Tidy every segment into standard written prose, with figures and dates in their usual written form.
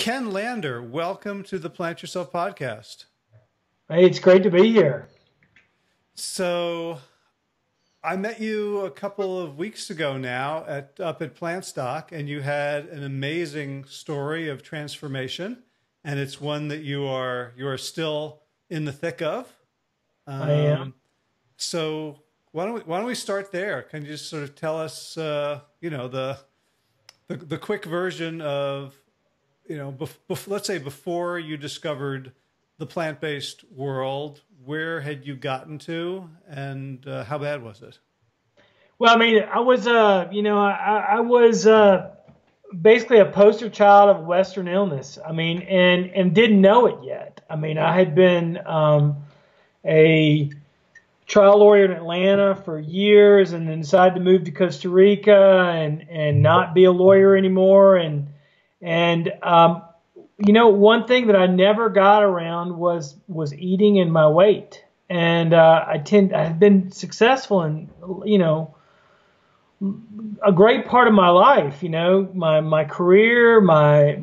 Ken Lander, welcome to the Plant Yourself podcast. Hey, it's great to be here. So I met you a couple of weeks ago now up at Plant Stock, and you had an amazing story of transformation, and it's one that you are still in the thick of. I am. So why don't we start there? Can you just sort of tell us, the quick version of, let's say before you discovered the plant-based world, where had you gotten to, and how bad was it? Well, I mean, I was basically a poster child of Western illness. I mean, and didn't know it yet. I mean, I had been a trial lawyer in Atlanta for years, and then decided to move to Costa Rica and not be a lawyer anymore. One thing that I never got around was eating and my weight. And I had been successful in, a great part of my life, my career, my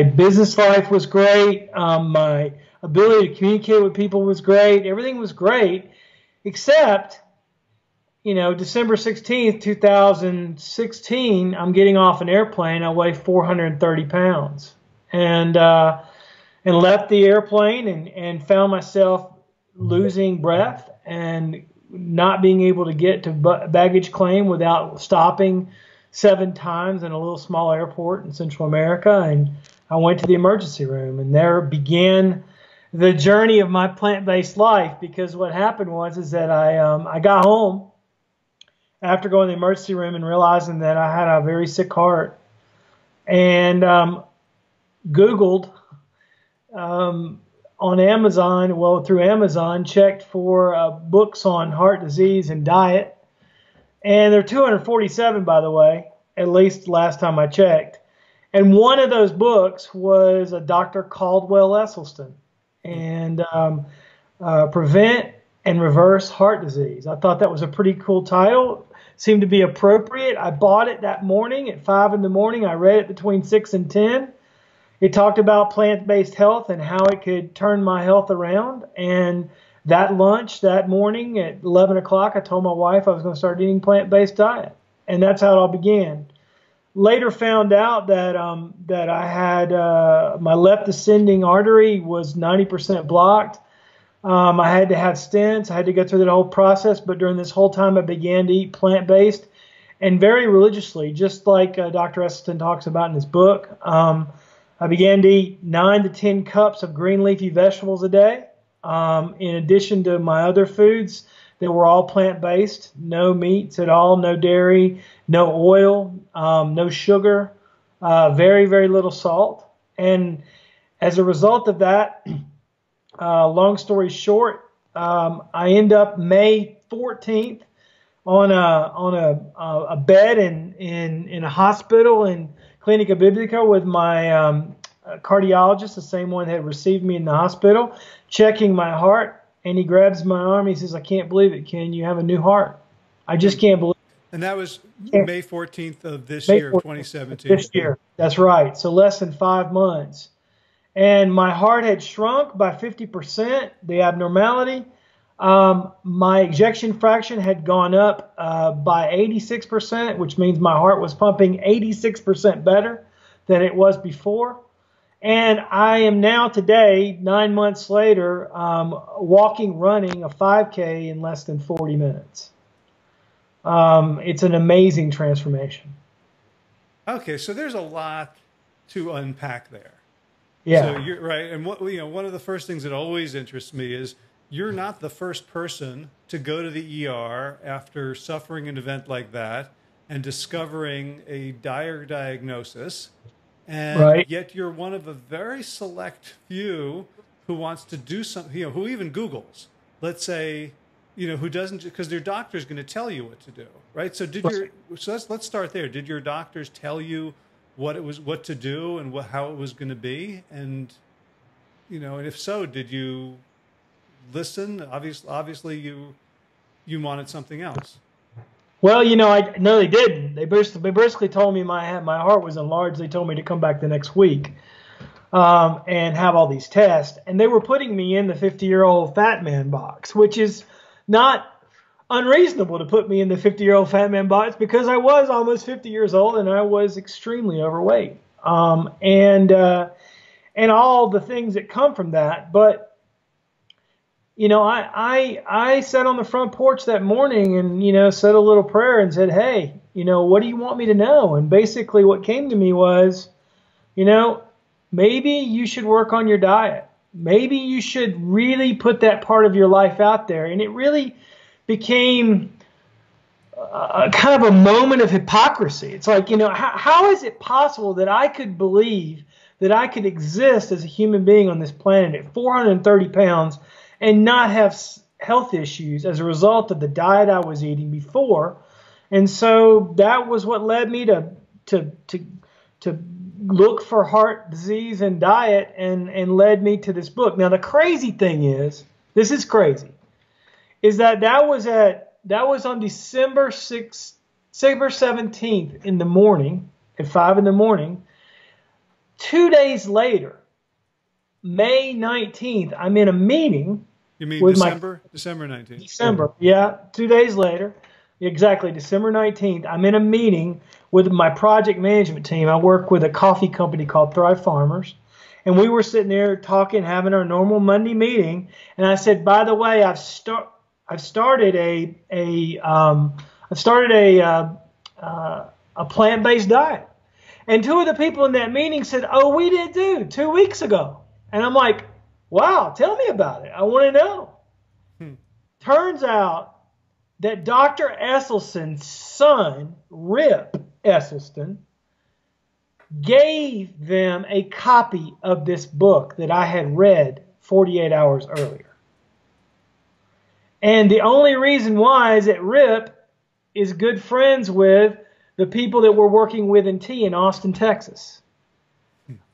business life was great. My ability to communicate with people was great. Everything was great, except, December 16th, 2016, I'm getting off an airplane. I weigh 430 pounds and left the airplane and found myself losing breath and not being able to get to baggage claim without stopping 7 times in a little small airport in Central America. And I went to the emergency room, and there began the journey of my plant-based life, because what happened is that I got home after going to the emergency room and realizing that I had a very sick heart, and Googled on Amazon, through Amazon, checked for books on heart disease and diet. And there are 247, by the way, at least last time I checked. And one of those books was a Dr. Caldwell Esselstyn, and Prevent and Reverse Heart Disease. I thought that was a pretty cool title. Seemed to be appropriate. I bought it that morning at 5 in the morning. I read it between 6 and 10. It talked about plant-based health and how it could turn my health around. And that lunch that morning at 11 o'clock, I told my wife I was going to start eating plant-based diet. And that's how it all began. Later found out that I had my left ascending artery was 90% blocked. I had to have stents. I had to go through that whole process. But during this whole time, I began to eat plant-based and very religiously, just like Dr. Esselstyn talks about in his book. I began to eat 9 to 10 cups of green leafy vegetables a day, in addition to my other foods that were all plant-based. No meats at all, no dairy, no oil, no sugar, very, very little salt. And as a result of that, long story short, I end up May 14th on a bed in a hospital in Clinica Biblica with my cardiologist, the same one that had received me in the hospital, checking my heart. And he grabs my arm. He says, "I can't believe it, Ken. You have a new heart. I just can't believe it." And that was May 14th of this year, 2017. This year. That's right. So less than 5 months. And my heart had shrunk by 50%, the abnormality. My ejection fraction had gone up by 86%, which means my heart was pumping 86% better than it was before. And I am now today, 9 months later, running a 5K in less than 40 minutes. It's an amazing transformation. Okay, so there's a lot to unpack there. Yeah. So you're right. And one of the first things that always interests me is you're not the first person to go to the ER after suffering an event like that and discovering a dire diagnosis. And Right. yet you're one of a very select few who wants to do something, who even Googles, let's say, who doesn't, because their doctor's going to tell you what to do, right? So let's start there. Did your doctors tell you what to do and how it was going to be? And, and if so, did you listen? Obviously you wanted something else. Well, you know, I no, they didn't. They basically told me my heart was enlarged. They told me to come back the next week and have all these tests. And they were putting me in the 50-year-old fat man box, which is not unreasonable to put me in the 50-year-old fat man box because I was almost 50 years old and I was extremely overweight. And all the things that come from that. But you know, I sat on the front porch that morning and, you know, said a little prayer and said, hey, you know, what do you want me to know? And basically what came to me was, you know, maybe you should work on your diet. Maybe you should really put that part of your life out there. And it really became a kind of a moment of hypocrisy. It's like, you know, how is it possible that I could believe that I could exist as a human being on this planet at 430 pounds and not have health issues as a result of the diet I was eating before? And so that was what led me to look for heart disease and diet and led me to this book. Now, the crazy thing is, this is crazy, is that was on December 17th in the morning, at 5 in the morning. 2 days later, May 19th, I'm in a meeting. You mean December 19th? December, yeah. 2 days later, exactly, December 19th, I'm in a meeting with my project management team. I work with a coffee company called Thrive Farmers. And we were sitting there talking, having our normal Monday meeting. And I said, by the way, I've started a plant-based diet. And two of the people in that meeting said, oh, we did too, 2 weeks ago. And I'm like, wow, tell me about it. I want to know. Turns out that Dr. Esselstyn's son, Rip Esselstyn, gave them a copy of this book that I had read 48 hours earlier. And the only reason why is that Rip is good friends with the people that we're working with in Austin, Texas.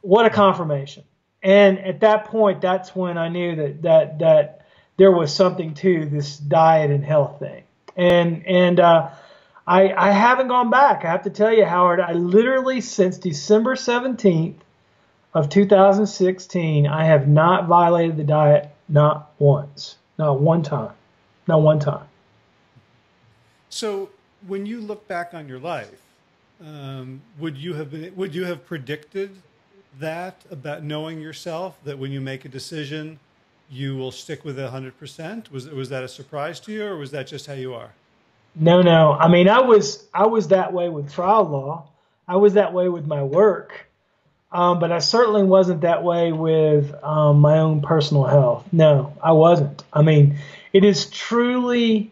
What a confirmation. And at that point, that's when I knew that there was something to this diet and health thing. And I haven't gone back. I have to tell you, Howard, I literally, since December 17th of 2016, I have not violated the diet, not once, not one time, not one time. So when you look back on your life, would you have predicted that about knowing yourself, that when you make a decision, you will stick with it 100%? Was that a surprise to you, or was that just how you are? No. I mean, I was that way with trial law. I was that way with my work. But I certainly wasn't that way with my own personal health. No, I wasn't. I mean, it is truly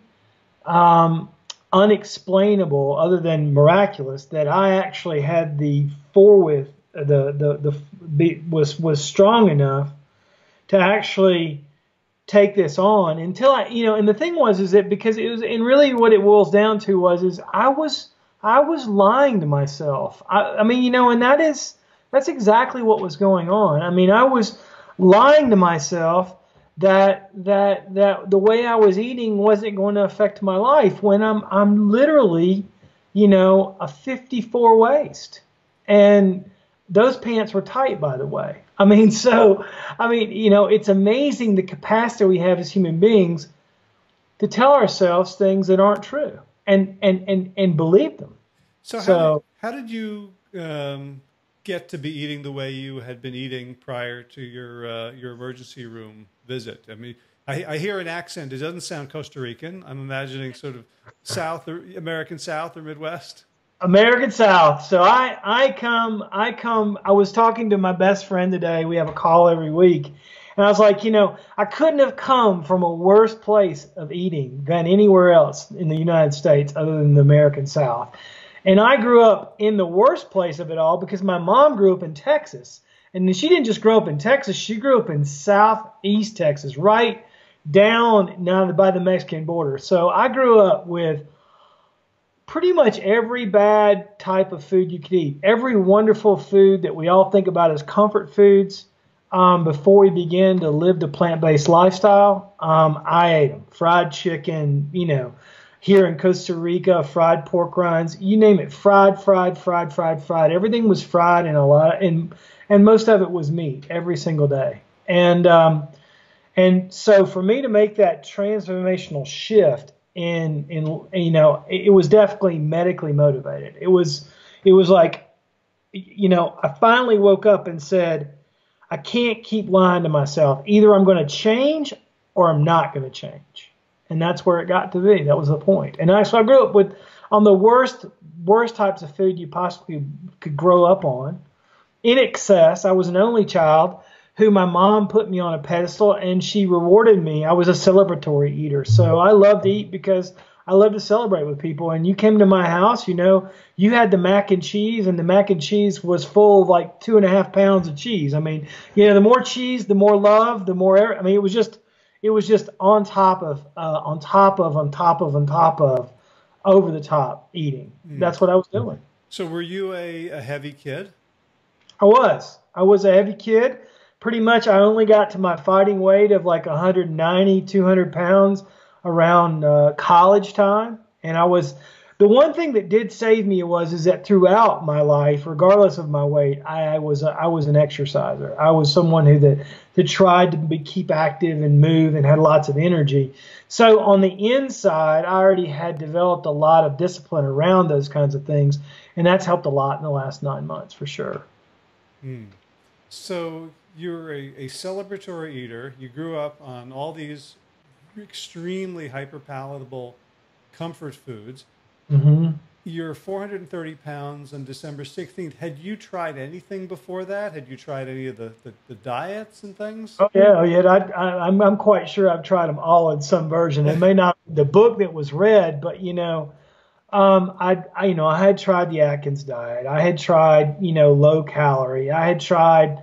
unexplainable, other than miraculous, that I actually had the forewith, was strong enough to actually take this on until I, you know, and the thing was, is that because it was, and really what it boils down to is I was lying to myself. I mean, you know, and that's exactly what was going on. I mean, I was lying to myself that the way I was eating wasn't going to affect my life when I'm literally, you know, a 54 waist. And those pants were tight, by the way. I mean, you know, it's amazing the capacity we have as human beings to tell ourselves things that aren't true and believe them. So how did you get to be eating the way you had been eating prior to your emergency room visit? I mean, I hear an accent. It doesn't sound Costa Rican. I'm imagining sort of South or American South or Midwest. American South. So I was talking to my best friend today. We have a call every week. And I was like, you know, I couldn't have come from a worse place of eating than anywhere else in the United States other than the American South. And I grew up in the worst place of it all because my mom grew up in Texas. And she didn't just grow up in Texas. She grew up in southeast Texas, right down now by the Mexican border. So I grew up with pretty much every bad type of food you could eat. Every wonderful food that we all think about as comfort foods before we begin to live the plant-based lifestyle, I ate them. Fried chicken, you know, here in Costa Rica, fried pork rinds, you name it, fried. Everything was fried, and most of it was meat every single day. And so for me to make that transformational shift it was definitely medically motivated. It was like, I finally woke up and said, I can't keep lying to myself. Either I'm going to change or I'm not going to change. And that's where it got to be. That was the point. And so I grew up on the worst types of food you possibly could grow up on. In excess, I was an only child who my mom put me on a pedestal, and she rewarded me. I was a celebratory eater. So I love to eat because I love to celebrate with people. And you came to my house, you had the mac and cheese, and the mac and cheese was full of like 2.5 pounds of cheese. I mean, the more cheese, the more love, the more, it was just on top of, over the top eating. That's what I was doing. So were you a heavy kid? I was a heavy kid. Pretty much I only got to my fighting weight of like 190, 200 pounds around college time. And the one thing that did save me is that throughout my life, regardless of my weight, I was an exerciser. I was someone that tried to keep active and move and had lots of energy. So on the inside, I already had developed a lot of discipline around those kinds of things. And that's helped a lot in the last 9 months for sure. So you're a celebratory eater. You grew up on all these extremely hyper-palatable comfort foods. Mm-hmm. You're 430 pounds on December 16th. Had you tried anything before that? Had you tried any of the diets and things? Oh yeah. I'm quite sure I've tried them all in some version. It may not be the book that was read, but I had tried the Atkins diet. I had tried, low calorie. I had tried,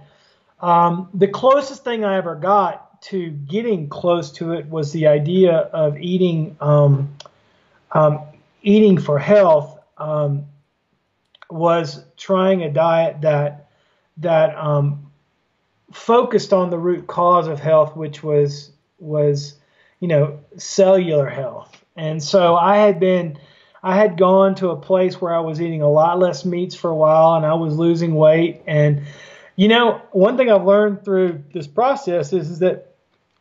the closest thing I ever got to getting close to it was the idea of eating for health, was trying a diet that focused on the root cause of health, which was cellular health. And so I had gone to a place where I was eating a lot less meats for a while, and I was losing weight. And, one thing I've learned through this process is that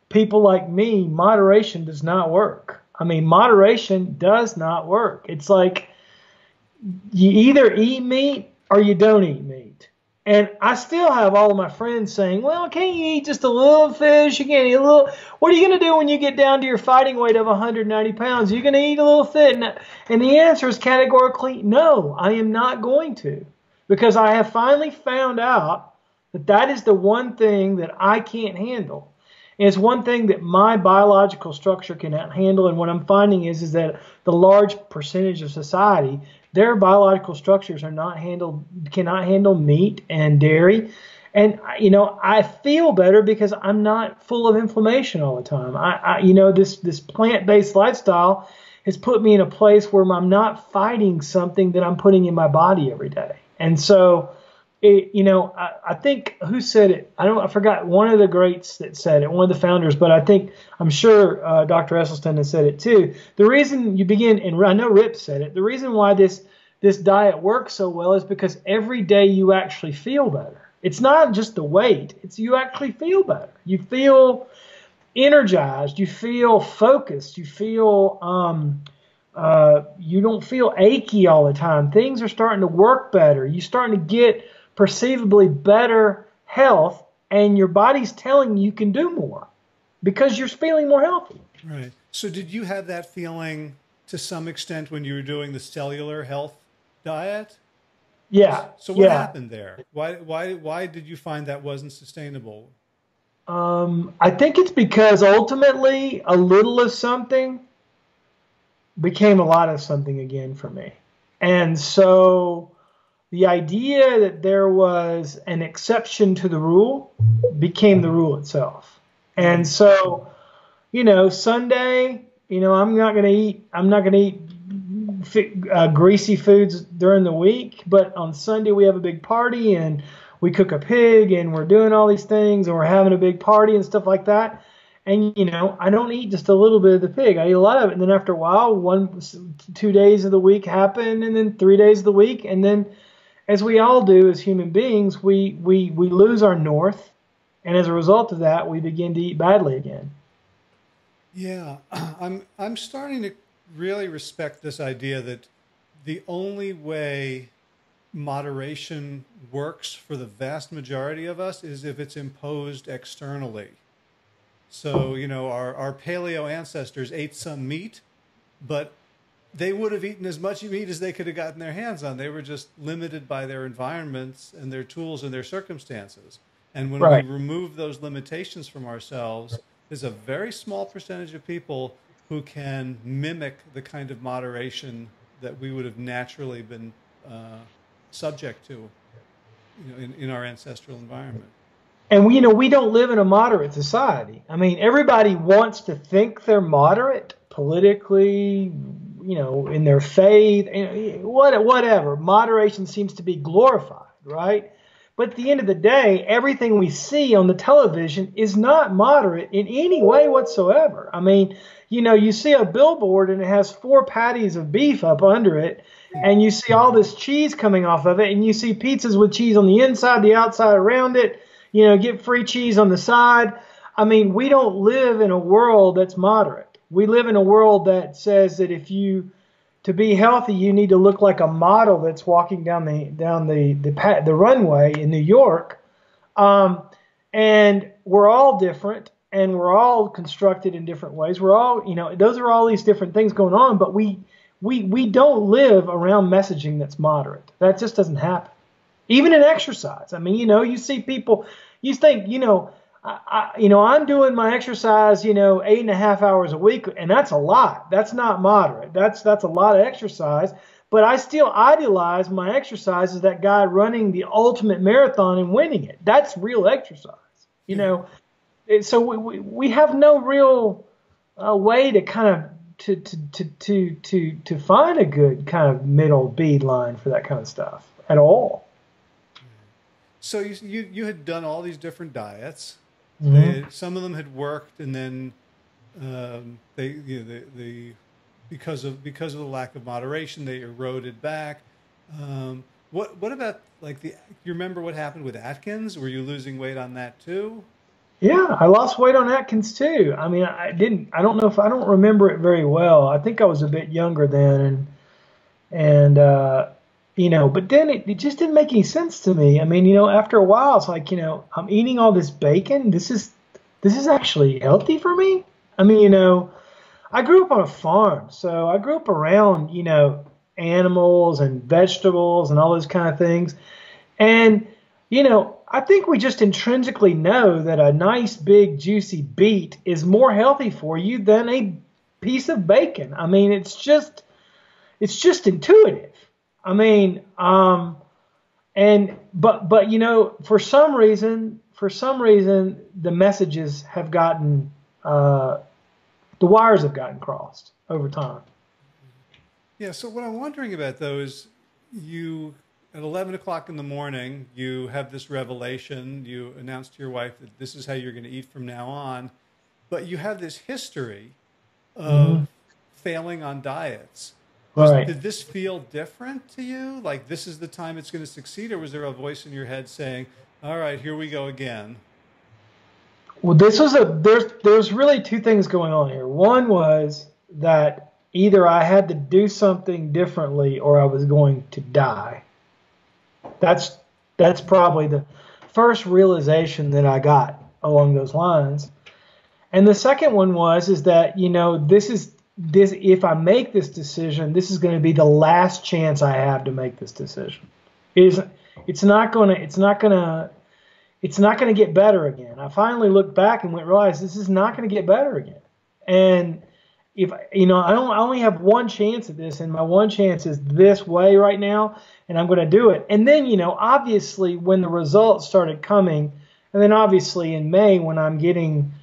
people like me, moderation does not work. Moderation does not work. It's like you either eat meat or you don't eat meat. And I still have all of my friends saying, well, can't you eat just a little fish? You can't eat a little. What are you going to do when you get down to your fighting weight of 190 pounds? Are you going to eat a little fit? And the answer is categorically no, I am not going to. Because I have finally found out that is the one thing that I can't handle. And it's one thing that my biological structure cannot handle. And what I'm finding is that the large percentage of society, their biological structures cannot handle meat and dairy. And, I feel better because I'm not full of inflammation all the time. This plant-based lifestyle has put me in a place where I'm not fighting something that I'm putting in my body every day. And so, I think, who said it? I forgot, one of the greats that said it, one of the founders, but I'm sure Dr. Esselstyn has said it too. The reason you begin, and I know Rip said it, the reason why this diet works so well is because every day you actually feel better. It's not just the weight, it's you actually feel better. You feel energized, you feel focused, you feel, you don't feel achy all the time. Things are starting to work better. You're starting to get perceivably better health, and your body's telling you can do more because you're feeling more healthy. Right. So did you have that feeling to some extent when you were doing the cellular health diet? Yeah. So what happened there? Why did you find that wasn't sustainable? I think it's because ultimately a little of something became a lot of something again for me. And so the idea that there was an exception to the rule became the rule itself. And so, Sunday, I'm not going to eat greasy foods during the week, but on Sunday we have a big party and we cook a pig and we're doing all these things and we're having a big party and stuff like that. And, I don't eat just a little bit of the pig. I eat a lot of it. And then after a while, 2 days of the week happen, and then 3 days of the week. And then, as we all do as human beings, we lose our north. And as a result of that, we begin to eat badly again. Yeah, I'm starting to really respect this idea that the only way moderation works for the vast majority of us is if it's imposed externally. So, our paleo ancestors ate some meat, but they would have eaten as much meat as they could have gotten their hands on. They were just limited by their environments and their tools and their circumstances. And when we remove those limitations from ourselves, there's a very small percentage of people who can mimic the kind of moderation that we would have naturally been subject to, in our ancestral environment. And we don't live in a moderate society. I mean, everybody wants to think they're moderate politically, in their faith, whatever. Moderation seems to be glorified, right? But at the end of the day, everything we see on the television is not moderate in any way whatsoever. I mean, you see a billboard and it has 4 patties of beef up under it, and you see all this cheese coming off of it, and you see pizzas with cheese on the inside, the outside, around it, get free cheese on the side. I mean, we don't live in a world that's moderate. We live in a world that says that to be healthy, you need to look like a model that's walking down the runway in New York. And we're all different, and we're all constructed in different ways. We're all, those are all these different things going on, but we don't live around messaging that's moderate. That just doesn't happen. Even in exercise. I mean, you see people, you think, I'm doing my exercise, 8.5 hours a week, and that's a lot. That's not moderate. That's a lot of exercise. But I still idealize my exercise as that guy running the ultimate marathon and winning it. That's real exercise, So we have no real way to kind of to find a good kind of middle bead line for that kind of stuff at all. So you had done all these different diets. Mm-hmm. Some of them had worked, and then because of the lack of moderation, they eroded back. What about you remember what happened with Atkins? Were you losing weight on that too? Yeah, I lost weight on Atkins too. I mean, I don't remember it very well. I think I was a bit younger then, and but then it just didn't make any sense to me. I mean, after a while, it's like, I'm eating all this bacon. This is actually healthy for me. I mean, I grew up on a farm, so I grew up around, animals and vegetables and all those kind of things. And, I think we just intrinsically know that a nice, big, juicy beet is more healthy for you than a piece of bacon. I mean, it's just intuitive. I mean, but for some reason, the messages have gotten, the wires have gotten crossed over time. Yeah. So what I'm wondering about though is at 11 o'clock in the morning, you have this revelation. You announce to your wife that this is how you're going to eat from now on, but you have this history of failing on diets. Right. Did this feel different to you? Like this is the time it's going to succeed, or was there a voice in your head saying, "All right, here we go again"? Well, there's really 2 things going on here. One was that either I had to do something differently or I was going to die. That's probably the first realization that I got along those lines. And the second one is that, if I make this decision, this is going to be the last chance I have to make this decision. It's not going to get better again. I finally looked back and realized this is not going to get better again. And if I only have one chance at this, and my one chance is this way right now, and I'm going to do it. And then, obviously when the results started coming, and then obviously in May when I'm getting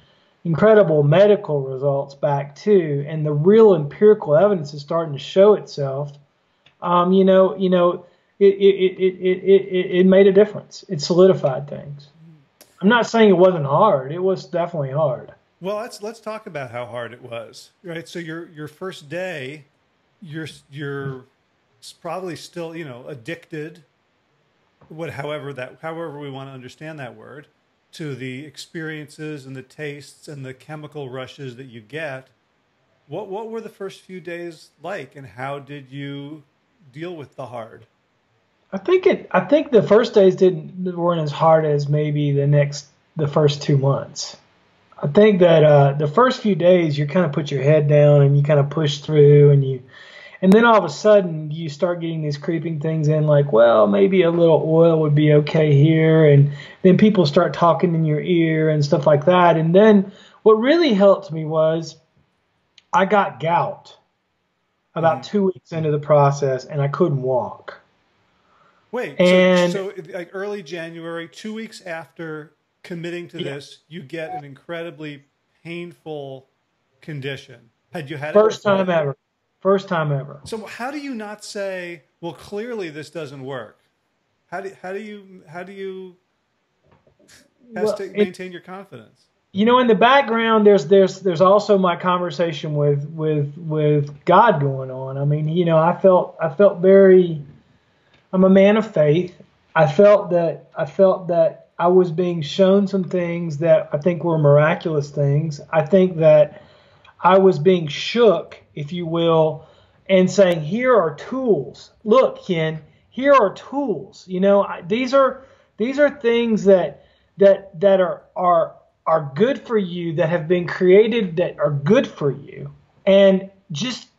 incredible medical results back too, and the real empirical evidence is starting to show itself, it made a difference. It solidified things. I'm not saying it wasn't hard. It was definitely hard. Well, let's talk about how hard it was, right? So your first day, you're probably still, you know, addicted, however we want to understand that word, to the experiences and the tastes and the chemical rushes that you get. What were the first few days like, and how did you deal with the hard? I think the first days weren't as hard as maybe the first 2 months. I think that the first few days you kind of put your head down and you kind of push through, and then all of a sudden you start getting these creeping things in, like, well, maybe a little oil would be okay here, and then people start talking in your ear and stuff like that. And then what really helped me was I got gout about 2 weeks into the process, and I couldn't walk. Wait, And so like early January, 2 weeks after committing to this, you get an incredibly painful condition. Had you had it first before? time ever, first time ever. So how do you not say, well, clearly this doesn't work? How do you maintain your confidence? You know, in the background, there's also my conversation with God going on. I mean, you know, I felt very. I'm a man of faith. I felt that I was being shown some things that I think were miraculous things. I think that I was being shook, if you will, and saying, here are tools. Look, Ken, here are tools. You know, these are things that are good for you, that have been created, that are good for you, and just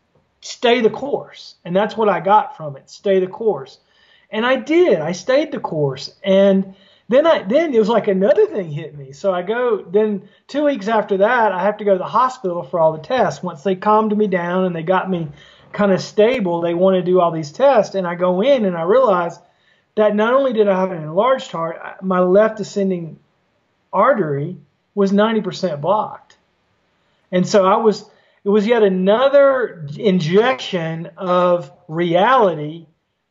stay the course. And that's what I got from it. Stay the course. And I did. I stayed the course. And then it was like another thing hit me. So then 2 weeks after that, I have to go to the hospital for all the tests. Once they calmed me down and they got me kind of stable, they want to do all these tests. And I go in and I realize that not only did I have an enlarged heart, my left ascending artery was 90% blocked. And so it was yet another injection of reality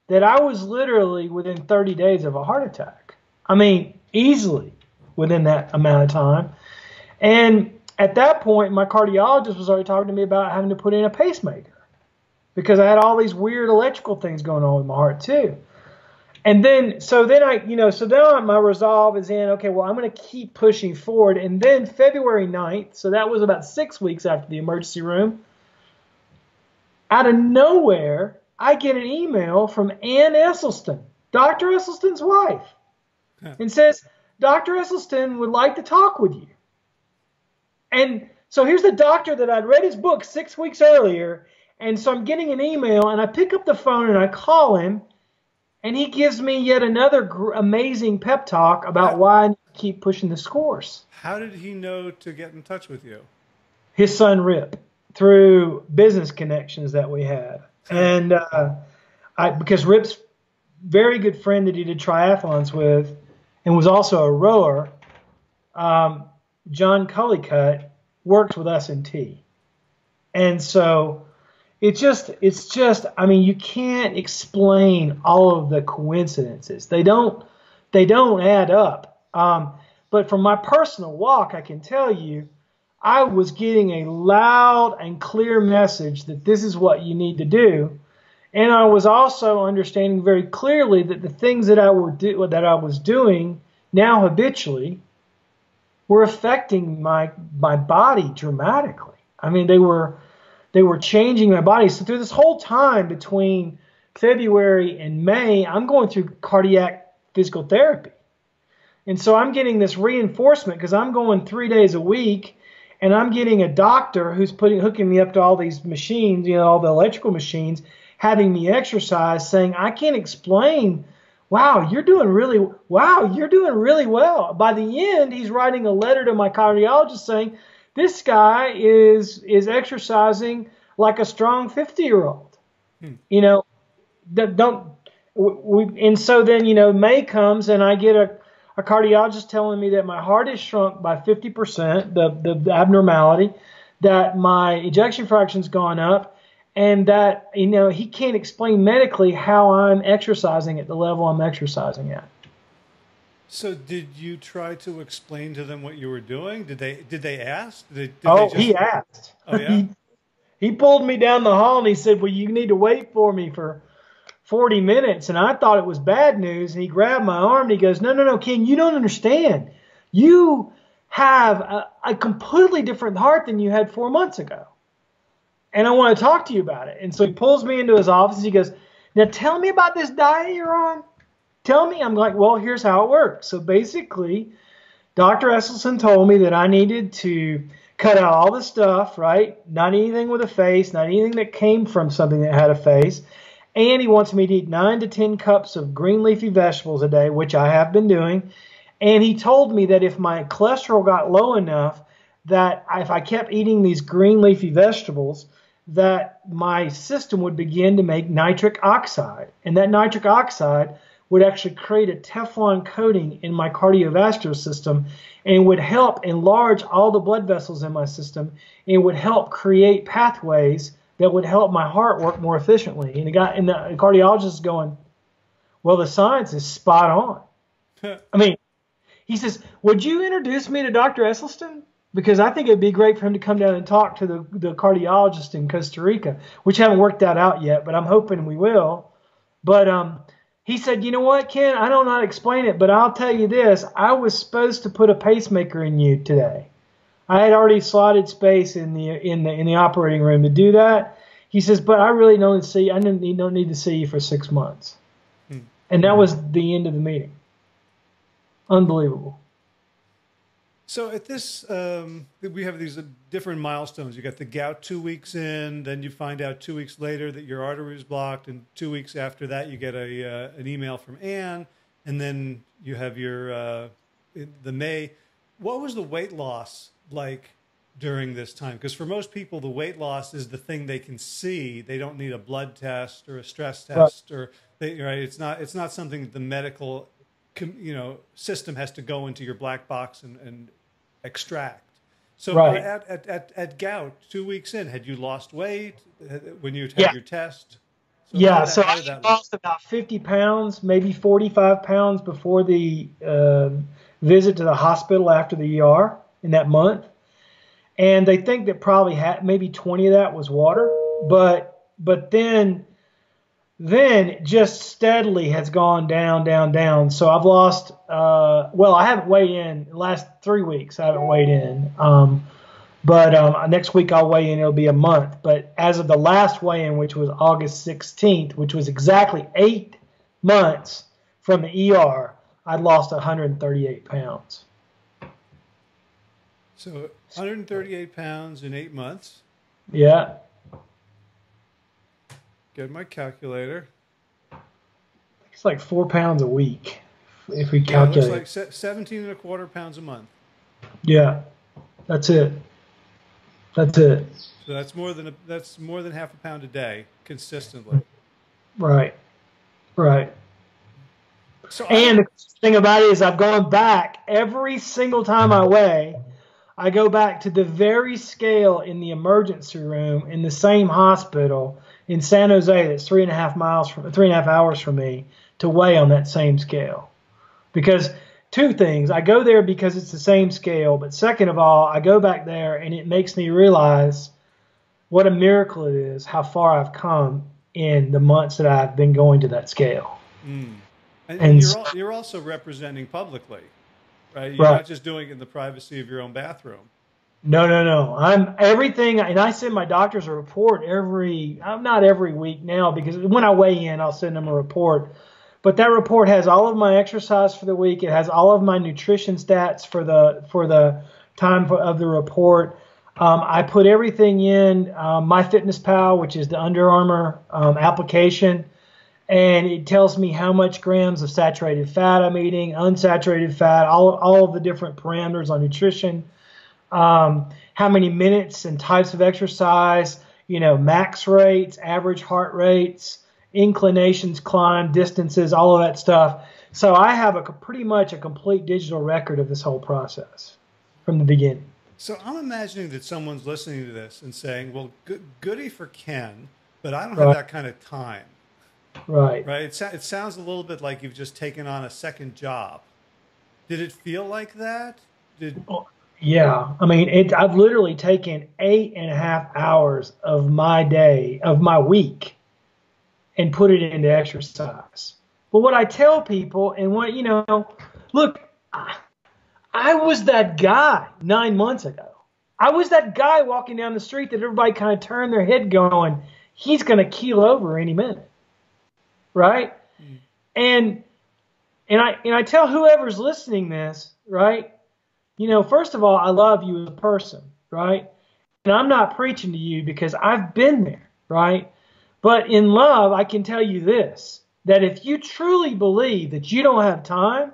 that I was literally within 30 days of a heart attack. I mean, easily within that amount of time. And at that point, my cardiologist was already talking to me about having to put in a pacemaker because I had all these weird electrical things going on with my heart too. And then, so now my resolve is in, okay, well, I'm going to keep pushing forward. And then February 9th, so that was about 6 weeks after the emergency room, out of nowhere, I get an email from Ann Esselstyn, Dr. Esselstyn's wife, and says, Dr. Esselstyn would like to talk with you. And so here's the doctor that I'd read his book 6 weeks earlier. And so I'm getting an email, and I pick up the phone and I call him, and he gives me yet another amazing pep talk about why I need to keep pushing this course. How did he know to get in touch with you? His son, Rip, through business connections that we had. And because Rip's very good friend that he did triathlons with and was also a rower, John Cullycutt, works with us in T. And so it's just, I mean, you can't explain all of the coincidences. They don't add up. But from my personal walk, I can tell you, I was getting a loud and clear message that this is what you need to do. And I was also understanding very clearly that the things that I was doing now habitually were affecting my body dramatically. I mean, they were changing my body. So through this whole time between February and May, I'm going through cardiac physical therapy. And so I'm getting this reinforcement because I'm going 3 days a week. And I'm getting a doctor who's hooking me up to all these machines, all the electrical machines, having me exercise, saying, I can't explain. Wow, you're doing really well. By the end, he's writing a letter to my cardiologist saying, this guy is exercising like a strong 50-year-old. And so then, May comes and I get a cardiologist telling me that my heart is shrunk by 50%, the abnormality, that my ejection fraction's gone up, and that, he can't explain medically how I'm exercising at the level I'm exercising at. So did you try to explain to them what you were doing? Did they ask? Did they Oh, just? he asked. Oh yeah. He pulled me down the hall and he said, "Well, you need to wait for me for 40 minutes." And I thought it was bad news. And he grabbed my arm and he goes, "No, no, no, Ken, you don't understand. You have a completely different heart than you had 4 months ago. And I want to talk to you about it." And so he pulls me into his office. He goes, "Now tell me about this diet you're on. Tell me." I'm like, "Well, here's how it works." So basically, Dr. Esselstyn told me that I needed to cut out all the stuff, right? Not anything with a face, not anything that came from something that had a face. And he wants me to eat 9 to 10 cups of green leafy vegetables a day, which I have been doing. And he told me that if my cholesterol got low enough, that if I kept eating these green leafy vegetables, that my system would begin to make nitric oxide. And that nitric oxide would actually create a Teflon coating in my cardiovascular system and would help enlarge all the blood vessels in my system and would help create pathways that would help my heart work more efficiently. And the cardiologist is going, "Well, the science is spot on." I mean, he says, "Would you introduce me to Dr. Esselstyn? Because I think it'd be great for him to come down and talk to the cardiologist in Costa Rica," which haven't worked that out yet, but I'm hoping we will. But he said, "You know what, Ken? I don't know how to explain it, but I'll tell you this. I was supposed to put a pacemaker in you today. I had already slotted space in the operating room to do that." He says, "But I really don't see. I don't need to see you for 6 months." And that was the end of the meeting. Unbelievable. So at this, we have these different milestones. You got the gout 2 weeks in, then you find out 2 weeks later that your artery is blocked, and 2 weeks after that, you get an email from Anne, and then you have your the May. What was the weight loss like during this time? Because for most people, the weight loss is the thing they can see. They don't need a blood test or a stress test, or right. It's not something that the medical system has to go into your black box and extract. So Right. at gout, 2 weeks in, had you lost weight when you had Yeah. your test? So Yeah. So how I did that look? lost about 50 pounds, maybe 45 pounds before the visit to the hospital after the ER in that month. And they think that probably maybe 20 of that was water, but then it just steadily has gone down, down, down. So I've lost, well, I haven't weighed in the last 3 weeks. I haven't weighed in. But next week I'll weigh in. It'll be a month. But as of the last weigh-in, which was August 16th, which was exactly 8 months from the ER, I'd lost 138 pounds. So 138 pounds in 8 months. Yeah. Get my calculator. It's like 4 pounds a week if we Yeah, it looks calculate. like 17 and a quarter pounds a month. Yeah, that's it. That's it. So that's more than half a pound a day consistently. Right. Right. So I And don't. the thing about it is I've gone back every single time I weigh. I go back to the very scale in the emergency room in the same hospital in San Jose that's 3.5 hours from me to weigh on that same scale. Because two things, I go there because it's the same scale, but second of all, I go back there and it makes me realize what a miracle it is how far I've come in the months that I've been going to that scale. And And you're also representing publicly, right? You're right. not just doing it in the privacy of your own bathroom. No, no, no. I'm everything, and I send my doctors a report I'm not every week now because when I weigh in, I'll send them a report. But that report has all of my exercise for the week. It has all of my nutrition stats for the time of the report. I put everything in MyFitnessPal, which is the Under Armour application, and it tells me how much grams of saturated fat I'm eating, unsaturated fat, all of the different parameters on nutrition. How many minutes and types of exercise, max rates, average heart rates, inclinations, climb, distances, all of that stuff. So I have pretty much a complete digital record of this whole process from the beginning. So I'm imagining that someone's listening to this and saying, "Well, goody for Ken, but I don't have Right, that kind of time." right. Right? It sounds a little bit like you've just taken on a second job. Did it feel like that? Oh, yeah. I mean, I've literally taken 8.5 hours of my day, of my week, and put it into exercise. But what I tell people, and what, look, I was that guy 9 months ago. I was that guy walking down the street that everybody kind of turned their head going, he's going to keel over any minute. Right? Mm. And I tell whoever's listening this, right? First of all, I love you as a person, right? And I'm not preaching to you because I've been there, right? But in love, I can tell you this, that if you truly believe that you don't have time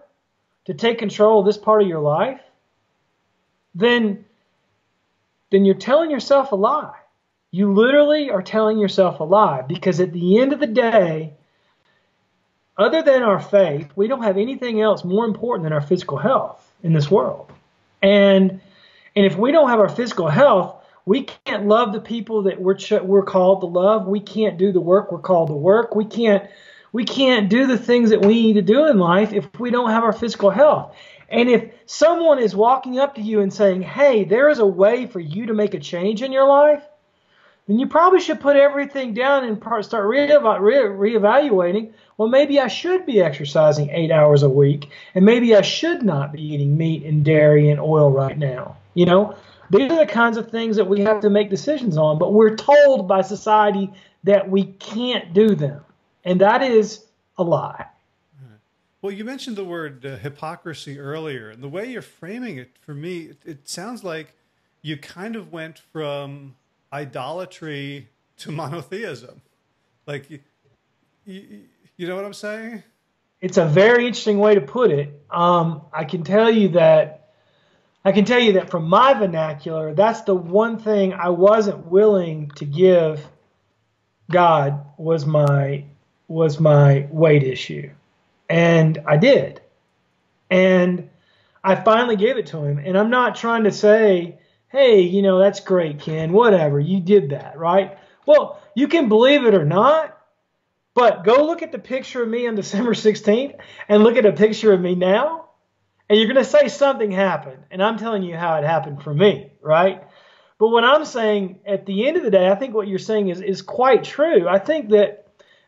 to take control of this part of your life, then you're telling yourself a lie. You literally are telling yourself a lie, because at the end of the day, other than our faith, we don't have anything else more important than our physical health in this world. And if we don't have our physical health, we can't love the people that we're called to love. We can't do the work we're called to work. We can't do the things that we need to do in life if we don't have our physical health. And if someone is walking up to you and saying, hey, there is a way for you to make a change in your life, then you probably should put everything down and start reevaluating. Well, maybe I should be exercising 8 hours a week, and maybe I should not be eating meat and dairy and oil right now. These are the kinds of things that we have to make decisions on, but we're told by society that we can't do them. And that is a lie. Well, you mentioned the word hypocrisy earlier, and the way you're framing it, for me, it sounds like you kind of went from idolatry to monotheism. Like, you know what I'm saying? It's a very interesting way to put it. I can tell you that from my vernacular, that's the one thing I wasn't willing to give God was my weight issue. And I did. And I finally gave it to him. And I'm not trying to say, hey, that's great, Ken, whatever, you did that, right? Well, you can believe it or not, but go look at the picture of me on December 16th and look at a picture of me now, and you're going to say something happened. And I'm telling you how it happened for me, right? But what I'm saying at the end of the day, I think what you're saying is quite true. I think that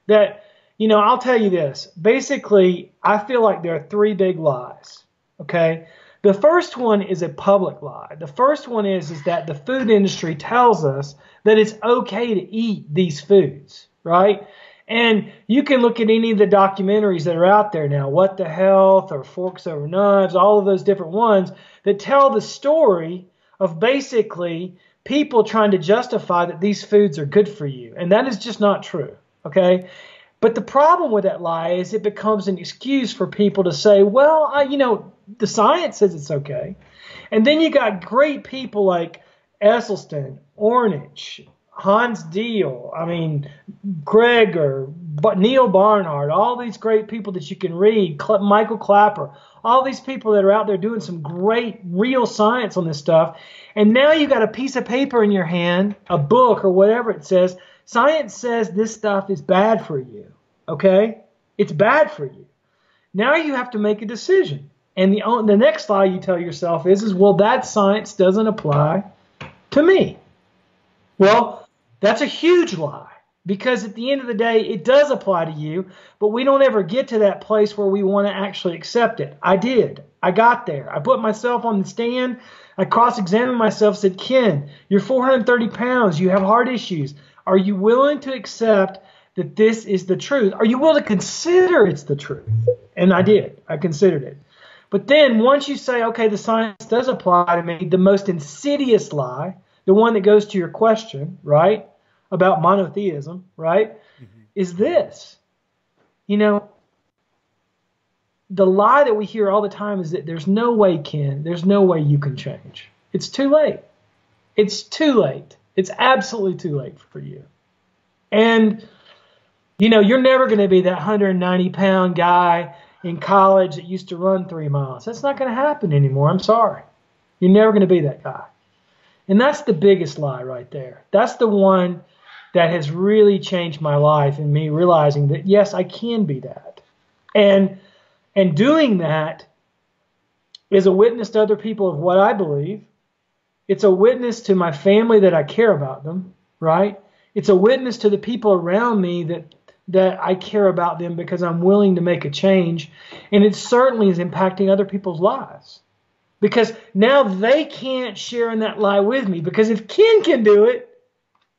I'll tell you this. Basically, I feel like there are three big lies, okay? The first one is a public lie. The first one is that the food industry tells us that it's okay to eat these foods, right? And you can look at any of the documentaries that are out there now, What the Health or Forks Over Knives, all of those different ones that tell the story of basically people trying to justify that these foods are good for you. And that is just not true, okay? But the problem with that lie is it becomes an excuse for people to say, well, the science says it's okay. And then you got great people like Esselstyn, Ornish, Hans Deal, Gregor, Neil Barnard, all these great people that you can read, Michael Clapper, all these people that are out there doing some great real science on this stuff. And now you got a piece of paper in your hand, a book or whatever it says. Science says this stuff is bad for you, okay? It's bad for you. Now you have to make a decision. And the next lie you tell yourself is, well, that science doesn't apply to me. Well, that's a huge lie, because at the end of the day, it does apply to you, but we don't ever get to that place where we want to actually accept it. I did. I got there. I put myself on the stand. I cross-examined myself, said, Ken, you're 430 pounds. You have heart issues. Are you willing to accept that this is the truth? Are you willing to consider it's the truth? And I did. I considered it. But then once you say, okay, the science does apply to me, the most insidious lie, the one that goes to your question, right, about monotheism, right, is this. The lie that we hear all the time is that there's no way, Ken, there's no way you can change. It's too late. It's too late. It's absolutely too late for you. And, you're never going to be that 190-pound guy in college that used to run 3 miles. That's not going to happen anymore. I'm sorry. You're never going to be that guy. And that's the biggest lie right there. That's the one that has really changed my life, and me realizing that, yes, I can be that. And doing that is a witness to other people of what I believe. It's a witness to my family that I care about them, right? It's a witness to the people around me that I care about them because I'm willing to make a change. And it certainly is impacting other people's lives. Because now they can't share in that lie with me. Because if Ken can do it,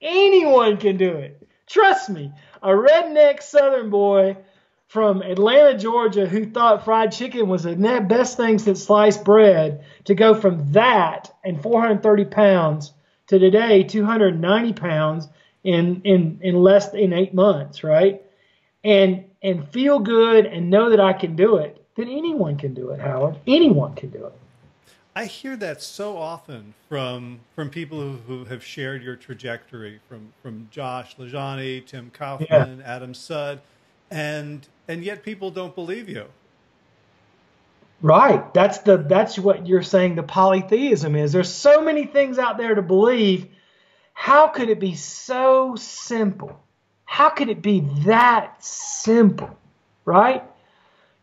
anyone can do it. Trust me, a redneck Southern boy from Atlanta, Georgia, who thought fried chicken was the best thing since sliced bread, to go from that and 430 pounds to today 290 pounds in less than 8 months, right? And feel good and know that I can do it, then anyone can do it, Howard. Anyone can do it. I hear that so often from people who have shared your trajectory, from Josh LaJaunie, Tim Kaufman, Adam Sudd, and yet people don't believe you. Right. That's what you're saying the polytheism is. There's so many things out there to believe. How could it be so simple? How could it be that simple? Right?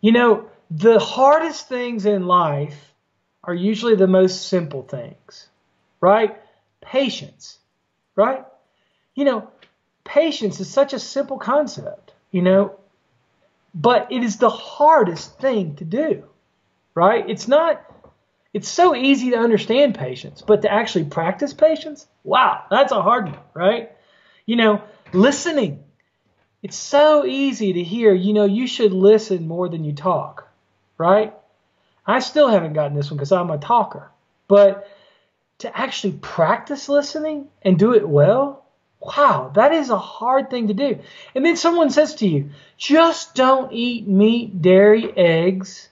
You know, the hardest things in life are usually the most simple things, right? Patience, right? You know, patience is such a simple concept, you know, but it is the hardest thing to do, right? It's so easy to understand patience, but to actually practice patience, wow, that's a hard one, right? You know, listening, it's so easy to hear, you know, you should listen more than you talk, right? I still haven't gotten this one because I'm a talker. But to actually practice listening and do it well, wow, that is a hard thing to do. And then someone says to you, just don't eat meat, dairy, eggs,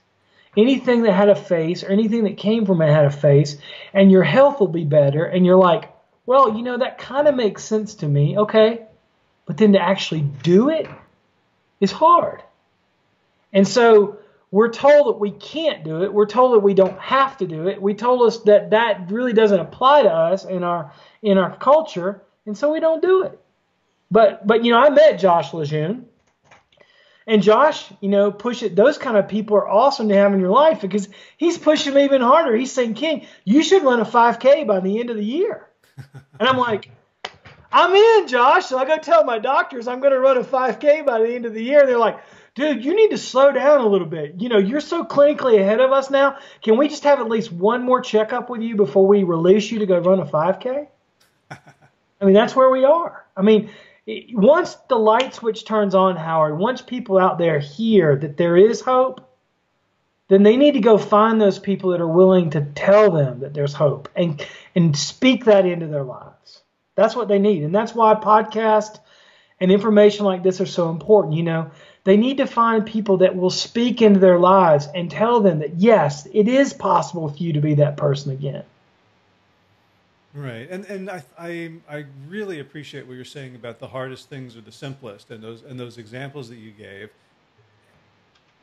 anything that had a face or anything that came from it had a face, and your health will be better. And you're like, well, you know, that kind of makes sense to me. Okay. But then to actually do it is hard. And so we're told that we can't do it. We're told that we don't have to do it. We told us that that really doesn't apply to us in our culture, and so we don't do it. But you know, I met Josh LaJaunie, and Josh, you know, those kind of people are awesome to have in your life because he's pushing me even harder. He's saying, King, you should run a 5K by the end of the year. And I'm like, I'm in, Josh. So I go tell my doctors I'm going to run a 5K by the end of the year. They're like, dude, you need to slow down a little bit. You know, you're so clinically ahead of us now. Can we just have at least one more checkup with you before we release you to go run a 5K? I mean, that's where we are. I mean, once the light switch turns on, Howard, once people out there hear that there is hope, then they need to go find those people that are willing to tell them that there's hope and speak that into their lives. That's what they need. And that's why podcasts and information like this are so important. You know, they need to find people that will speak into their lives and tell them that, yes, it is possible for you to be that person again. Right. And I really appreciate what you're saying about the hardest things are the simplest, and those examples that you gave.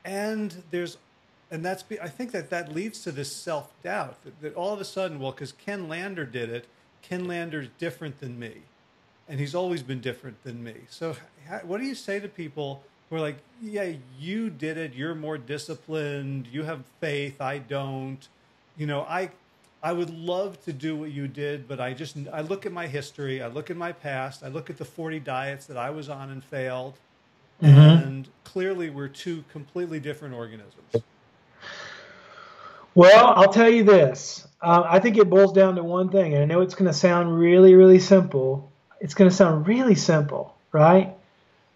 And I think that leads to this self-doubt that all of a sudden, well, because Ken Lander did it, Ken Lander's different than me, and he's always been different than me. So what do you say to people who are like, yeah, you did it, you're more disciplined, you have faith, I don't. You know, I would love to do what you did, but I look at my history, I look at my past, I look at the 40 diets that I was on and failed, and clearly we're two completely different organisms. Well, I'll tell you this. I think it boils down to one thing, and I know it's going to sound really, really simple. It's going to sound really simple, right?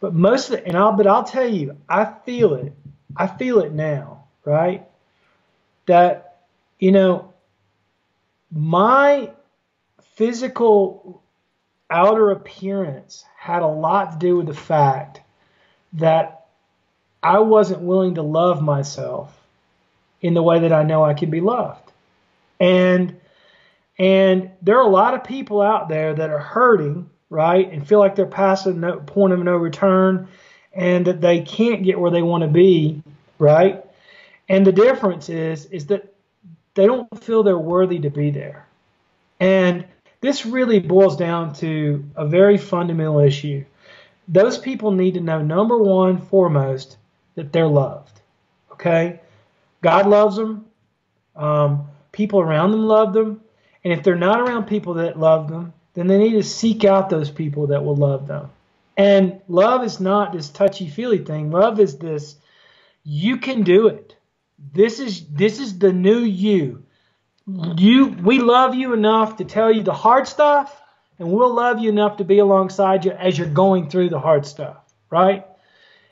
But I'll tell you, I feel it. I feel it now, right? That, you know, my physical outer appearance had a lot to do with the fact that I wasn't willing to love myself in the way that I know I can be loved. And there are a lot of people out there that are hurting, right, and feel like they're past a point of no return and that they can't get where they want to be, right? And the difference is that they don't feel they're worthy to be there. And this really boils down to a very fundamental issue. Those people need to know, number one, foremost, that they're loved, okay? God loves them. People around them love them. And if they're not around people that love them, then they need to seek out those people that will love them. And love is not this touchy-feely thing. Love is this, you can do it. This is the new you. We love you enough to tell you the hard stuff, and we'll love you enough to be alongside you as you're going through the hard stuff, right?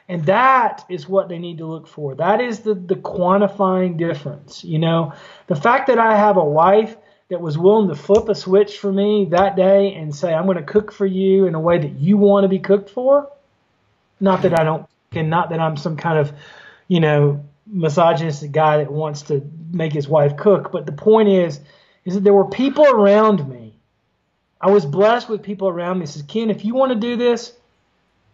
And that is what they need to look for. That is the quantifying difference. You know, the fact that I have a wife that was willing to flip a switch for me that day and say, I'm going to cook for you in a way that you want to be cooked for. Not that I don't, and not that I'm some kind of, you know, misogynistic guy that wants to make his wife cook. But the point is that there were people around me. I was blessed with people around me. Says, Ken, if you want to do this,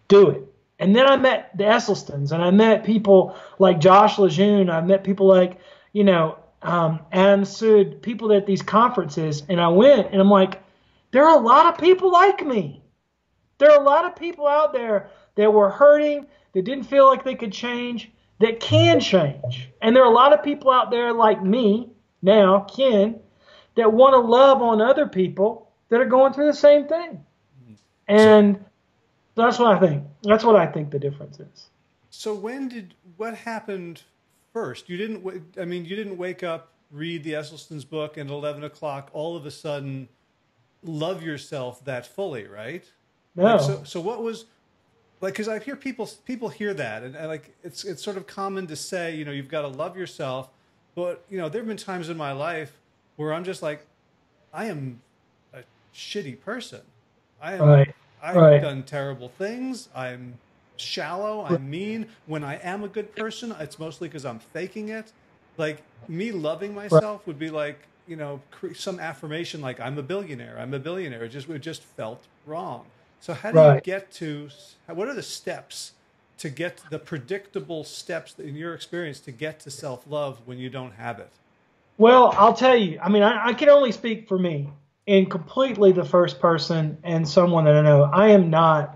do it. And then I met the Esselstyns, and I met people like Josh Lejeune. I met people like, you know, Adam Sud, people at these conferences. And I went, and I'm like, there are a lot of people like me. There are a lot of people out there that were hurting, that didn't feel like they could change, that can change. And there are a lot of people out there like me now, Ken, that want to love on other people that are going through the same thing. And that's what I think. That's what I think the difference is. So what happened first? You didn't wake up, read the Esselstyn's book, and at 11 o'clock, all of a sudden, love yourself that fully, right? No. Like, so what was, like, because I hear people hear that, and like, it's sort of common to say, you know, you've got to love yourself. But, you know, there have been times in my life where I'm just like, I am a shitty person. I've done terrible things. I'm shallow. I'm mean. When I am a good person, it's mostly because I'm faking it. Like, me loving myself would be like, you know, some affirmation like, I'm a billionaire. I'm a billionaire. It just felt wrong. So how do you get to, what are the steps to get, the predictable steps in your experience to get to self-love when you don't have it? Well, I'll tell you, I mean, I can only speak for me in completely the first person and someone that I know. I am not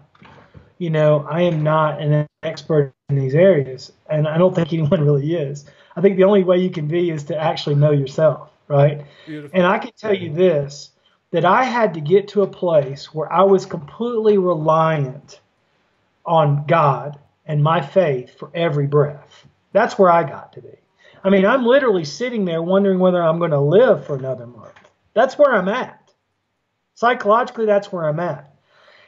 an expert in these areas, and I don't think anyone really is. I think the only way you can be is to actually know yourself, right? Beautiful. And I can tell you this, that I had to get to a place where I was completely reliant on God and my faith for every breath. That's where I got to be. I mean, I'm literally sitting there wondering whether I'm going to live for another month. That's where I'm at. Psychologically, that's where I'm at.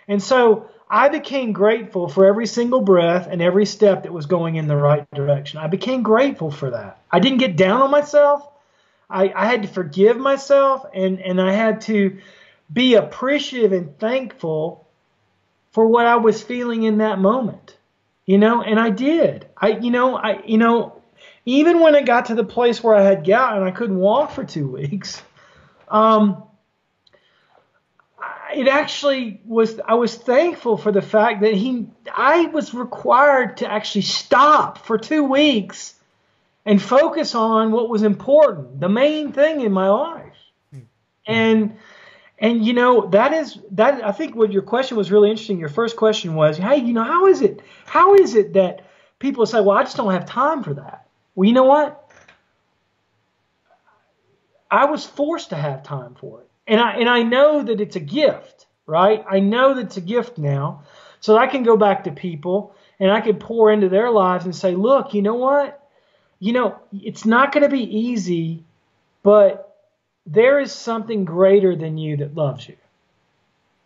And so I became grateful for every single breath and every step that was going in the right direction. I became grateful for that. I didn't get down on myself. I had to forgive myself, and I had to be appreciative and thankful for what I was feeling in that moment. You know, and I did. Even when it got to the place where I had gout and I couldn't walk for 2 weeks, it actually was, I was thankful for the fact that I was required to actually stop for 2 weeks and focus on what was important, the main thing in my life. And you know, that I think what your question was really interesting. Your first question was, hey, you know, how is it that people say, well, I just don't have time for that? Well, you know what? I was forced to have time for it. And I know that it's a gift, right? I know that it's a gift now. So I can go back to people and I can pour into their lives and say, look, you know what? You know, it's not going to be easy, but there is something greater than you that loves you.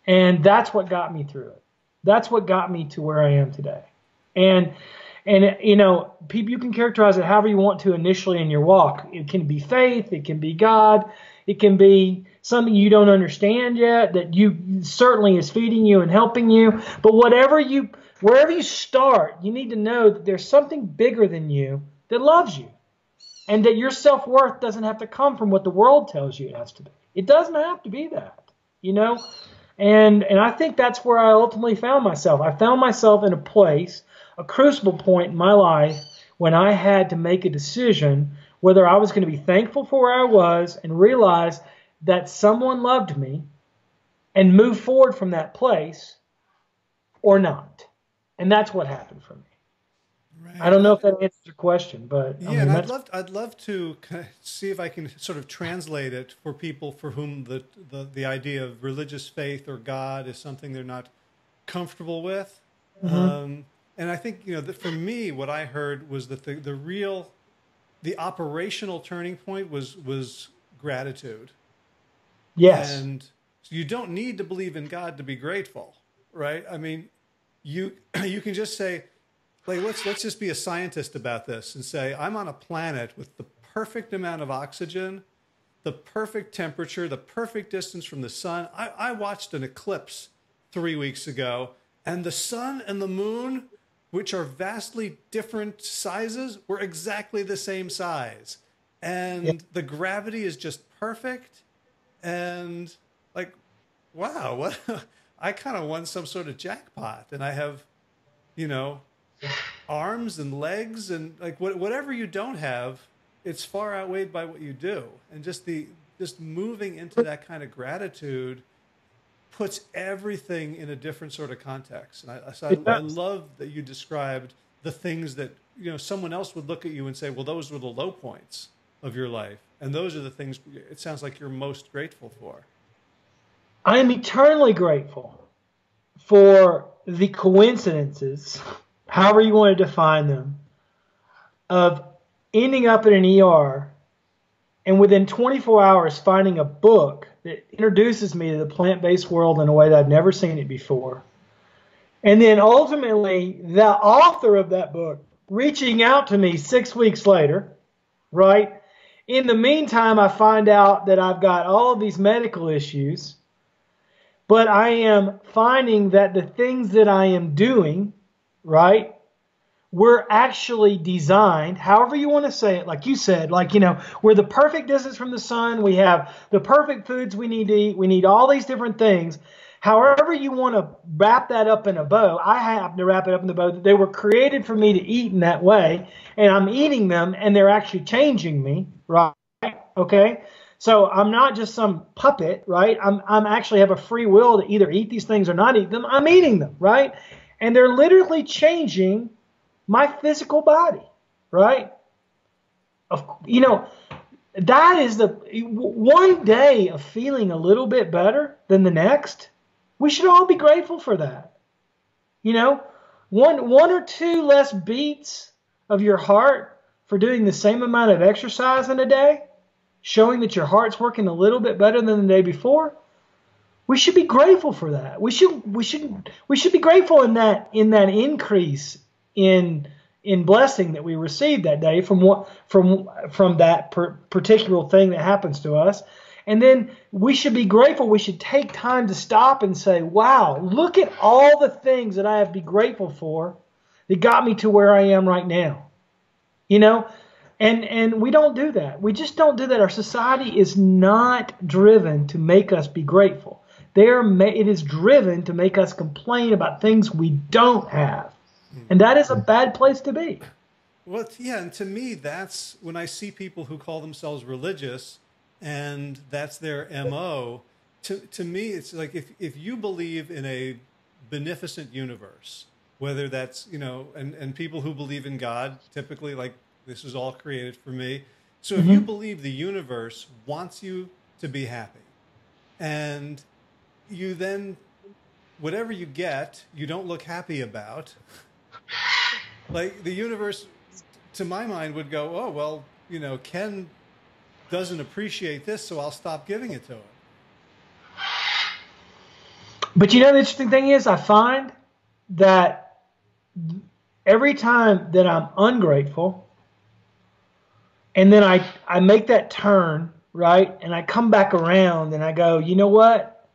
And that's what got me through it. That's what got me to where I am today. And you know, people, you can characterize it however you want to initially in your walk. It can be faith. It can be God. It can be something you don't understand yet that you certainly is feeding you and helping you. But wherever you start, you need to know that there's something bigger than you that loves you, and that your self-worth doesn't have to come from what the world tells you it has to be. It doesn't have to be that, you know. And I think that's where I ultimately found myself. I found myself in a place, a crucible point in my life, when I had to make a decision whether I was going to be thankful for where I was and realize that someone loved me and move forward from that place or not. And that's what happened for me. I Right. don't know if that answers your question, but I Yeah, mean and that's I'd love to see if I can sort of translate it for people for whom the idea of religious faith or God is something they're not comfortable with. hmm And I think, that for me, what I heard was that the operational turning point was gratitude. yes, And so you don't need to believe in God to be grateful, right? I mean, you you can just say, like, let's just be a scientist about this and say, I'm on a planet with the perfect amount of oxygen, the perfect temperature, the perfect distance from the sun. I watched an eclipse 3 weeks ago, and the sun and the moon, which are vastly different sizes, were exactly the same size. yeah, And the gravity is just perfect. And like, wow, what I kind of won some sort of jackpot. And I have, you know, arms and legs and like whatever you don't have, it's far outweighed by what you do. And just moving into that kind of gratitude puts everything in a different sort of context. And it I does. love that you described the things that, someone else would look at you and say, well, those were the low points of your life. And those are the things it sounds like you're most grateful for. I am eternally grateful for the coincidences, however you want to define them, of ending up in an ER and within 24 hours finding a book that introduces me to the plant-based world in a way that I've never seen it before. And then ultimately, the author of that book reaching out to me 6 weeks later, right? In the meantime, I find out that I've got all of these medical issues, but I am finding that the things that I am doing, right, we're actually designed, however you want to say it, like you said, like, we're the perfect distance from the sun. We have the perfect foods we need to eat. We need all these different things. However you want to wrap that up in a bow, I happen to wrap it up in the bow that they were created for me to eat in that way, and I'm eating them, and they're actually changing me, right? Okay? So I'm not just some puppet, right? I'm actually have a free will to either eat these things or not eat them. I'm eating them, right? And they're literally changing my physical body, right? You know, that is the one day of feeling a little bit better than the next. We should all be grateful for that. You know, one or two less beats of your heart for doing the same amount of exercise in a day, showing that your heart's working a little bit better than the day before. We should be grateful for that. We should be grateful in that increase in blessing that we received that day from that particular thing that happens to us. And then we should be grateful. We should take time to stop and say, wow, look at all the things that I have to be grateful for that got me to where I am right now. You know, and we don't do that. We just don't do that. Our society is not driven to make us be grateful. It is driven to make us complain about things we don't have. And that is a bad place to be. Well, yeah, and to me, that's when I see people who call themselves religious, and that's their MO. To me, it's like if you believe in a beneficent universe, whether that's and people who believe in God typically like this is all created for me. So if you believe the universe wants you to be happy, and you then whatever you get, you don't look happy about. Like the universe, to my mind, would go, oh, well, Ken doesn't appreciate this, so I'll stop giving it to him. But the interesting thing is I find that every time that I'm ungrateful and then I make that turn, right, and I come back around and I go, you know what?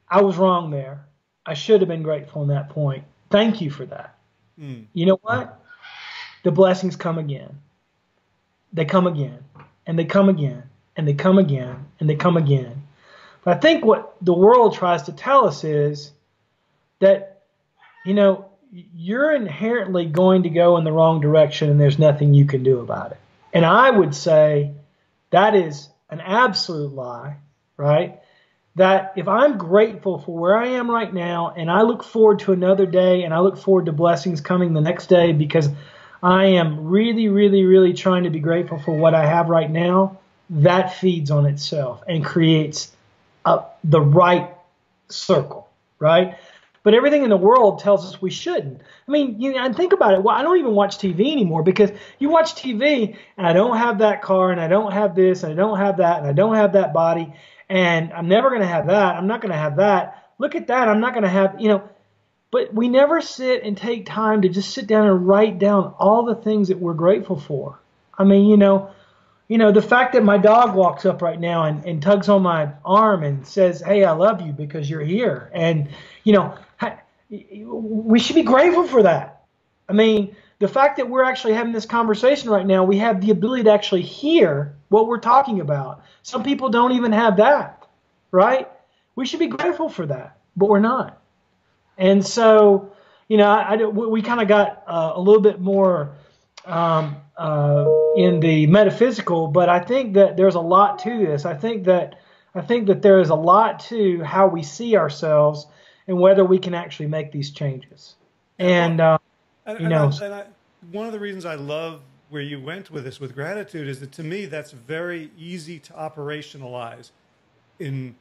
I was wrong there. I should have been grateful in that point. Thank you for that. You know what? The blessings come again. They come again, and they come again, and they come again, and they come again. But I think what the world tries to tell us is that, you're inherently going to go in the wrong direction, and there's nothing you can do about it. And I would say that is an absolute lie, right? That if I'm grateful for where I am right now and I look forward to another day and I look forward to blessings coming the next day because I am really, really, really trying to be grateful for what I have right now. That feeds on itself and creates the right circle, right? But everything in the world tells us we shouldn't. I mean, and think about it. Well, I don't even watch TV anymore, because you watch TV and I don't have that car, and I don't have this, and I don't have that, and I don't have that body, and I'm never going to have that. I'm not going to have that. Look at that. I'm not going to have, but we never sit and take time to just sit down and write down all the things that we're grateful for. I mean, the fact that my dog walks up right now and tugs on my arm and says, "Hey, I love you because you're here." And, we should be grateful for that. I mean, the fact that we're actually having this conversation right now, we have the ability to actually hear what we're talking about. Some people don't even have that, right? We should be grateful for that, but we're not. And so, we kind of got a little bit more in the metaphysical, but I think that there's a lot to this. I think that there is a lot to how we see ourselves and whether we can actually make these changes. And one of the reasons I love where you went with this, with gratitude, is that to me that's very easy to operationalize. You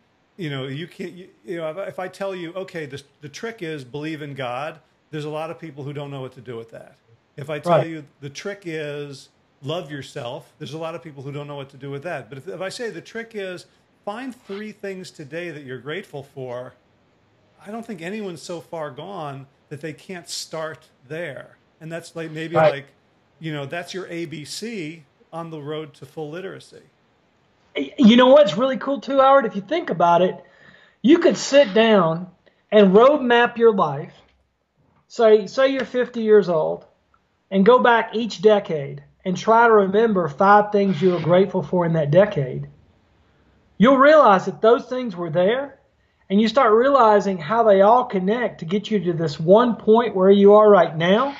can't. If I tell you, okay, the trick is believe in God, there's a lot of people who don't know what to do with that. If I tell you the trick is love yourself, there's a lot of people who don't know what to do with that. But if I say the trick is find 3 things today that you're grateful for, I don't think anyone's so far gone that they can't start there. And that's like maybe that's your ABC on the road to full literacy. You know what's really cool too, Howard? If you think about it, you could sit down and road map your life. Say you're 50 years old, and go back each decade and try to remember 5 things you were grateful for in that decade. You'll realize that those things were there, and you start realizing how they all connect to get you to this one point where you are right now,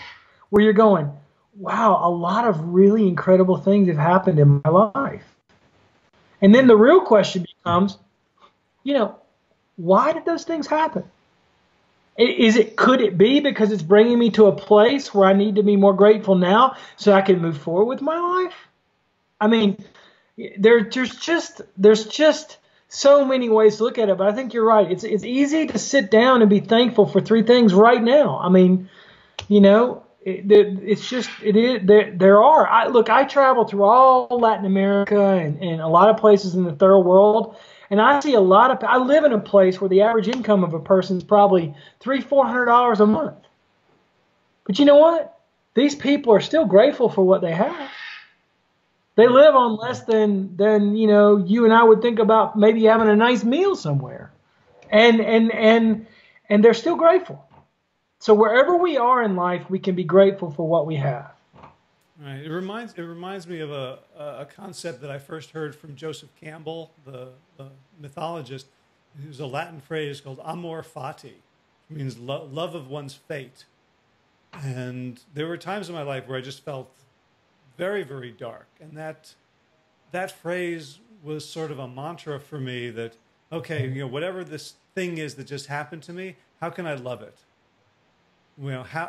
where you're going, wow, a lot of really incredible things have happened in my life. And then the real question becomes, why did those things happen? Could it be because it's bringing me to a place where I need to be more grateful now so I can move forward with my life? I mean, there's just so many ways to look at it, but I think you're right. It's easy to sit down and be thankful for 3 things right now. I mean, it's just, there are. I travel through all Latin America and a lot of places in the third world, and I see a lot of, I live in a place where the average income of a person is probably $300-400 a month. But you know what? These people are still grateful for what they have. They live on less than you and I would think about maybe having a nice meal somewhere. And they're still grateful. So wherever we are in life, we can be grateful for what we have. Right. It reminds me of a concept that I first heard from Joseph Campbell, the mythologist. It was a Latin phrase called amor fati, which means love of one's fate. And there were times in my life where I just felt very, very dark. And that phrase was sort of a mantra for me that, okay, whatever this thing is that just happened to me, how can I love it?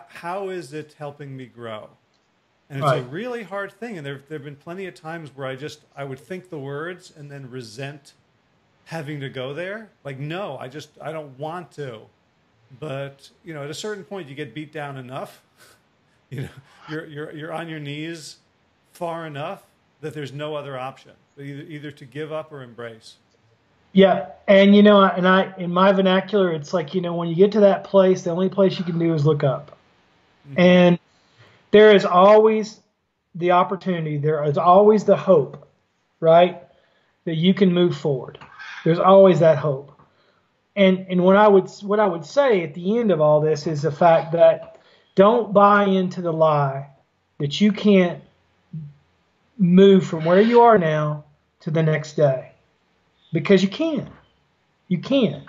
How is it helping me grow? And it's a really hard thing. And there have been plenty of times where I would think the words and then resent having to go there. Like, no, I don't want to. But, at a certain point you get beat down enough, you're on your knees far enough that there's no other option, either to give up or embrace. Yeah. And, in my vernacular, it's like, when you get to that place, the only place you can do is look up. Mm-hmm. And there is always the opportunity. There is always the hope, right? That you can move forward. There's always that hope. And what I would say at the end of all this is the fact that don't buy into the lie that you can't move from where you are now to the next day. Because you can. You can.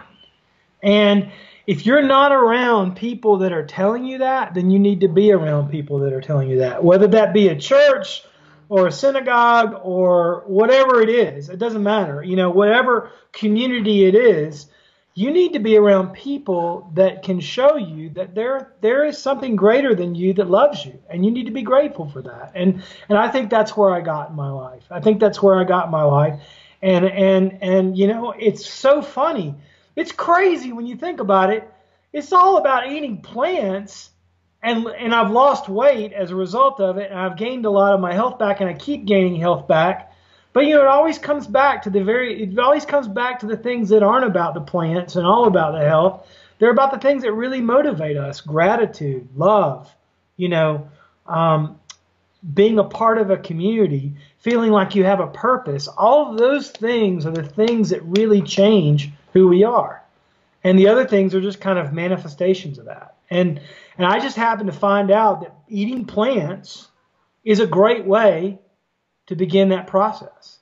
And if you're not around people that are telling you that, then you need to be around people that are telling you that. Whether that be a church or a synagogue or whatever it is, it doesn't matter. Whatever community it is, you need to be around people that can show you that there is something greater than you that loves you, and you need to be grateful for that. And I think that's where I got in my life. I think that's where I got in my life. And you know, it's so funny. It's crazy when you think about it. It's all about eating plants, and I've lost weight as a result of it, and I've gained a lot of my health back, and I keep gaining health back. But you know, it always comes back to the things that aren't about the plants and all about the health. They're about the things that really motivate us: gratitude, love, you know, being a part of a community, feeling like you have a purpose. All of those things are the things that really change who we are. And the other things are just kind of manifestations of that. And I just happened to find out that eating plants is a great way to begin that process,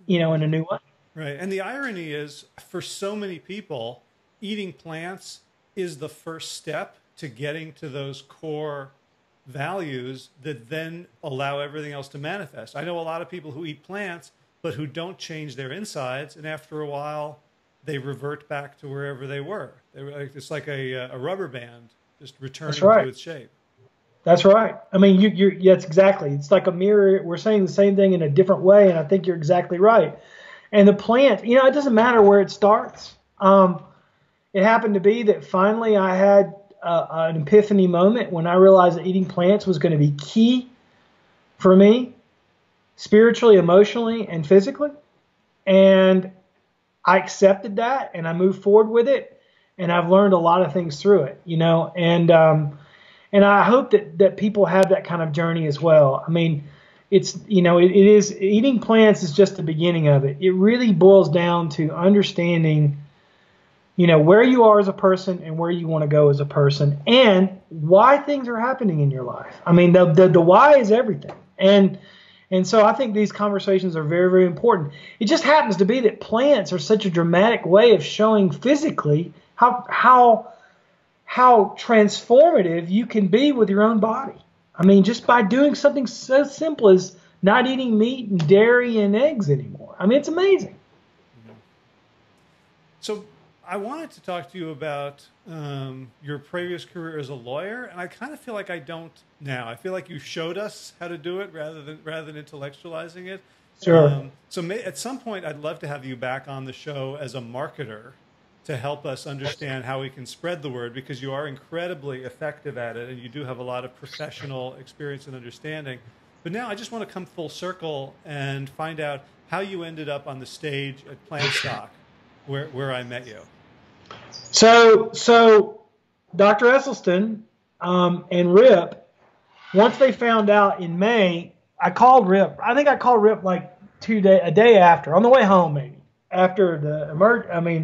you know, in a new way. Right. And the irony is, for so many people, eating plants is the first step to getting to those core values that then allow everything else to manifest. I know a lot of people who eat plants, but who don't change their insides. And after a while, they revert back to wherever they were. It's like a rubber band, just returning to its shape. That's right. I mean, yes, exactly. It's like a mirror. We're saying the same thing in a different way, and I think you're exactly right. And the plant, you know, it doesn't matter where it starts. It happened to be that finally I had an epiphany moment when I realized that eating plants was going to be key for me, spiritually, emotionally, and physically. And I accepted that, and I moved forward with it, and I've learned a lot of things through it, you know, and I hope that people have that kind of journey as well. I mean, it's, you know, it is, eating plants is just the beginning of it. It really boils down to understanding, you know, where you are as a person and where you want to go as a person, and why things are happening in your life. I mean, the why is everything. And so I think these conversations are very, very important. It just happens to be that plants are such a dramatic way of showing physically how transformative you can be with your own body. I mean, just by doing something so simple as not eating meat and dairy and eggs anymore. I mean, it's amazing. So I wanted to talk to you about your previous career as a lawyer, and I kind of feel like I don't now. I feel like you showed us how to do it rather than intellectualizing it. Sure. At some point, I'd love to have you back on the show as a marketer to help us understand how we can spread the word, because you are incredibly effective at it, and you do have a lot of professional experience and understanding. But now I just want to come full circle and find out how you ended up on the stage at Plantstock, where I met you. So Dr. Esselstyn and Rip, once they found out in May, I called Rip. I think I called Rip like a day after, on the way home maybe, after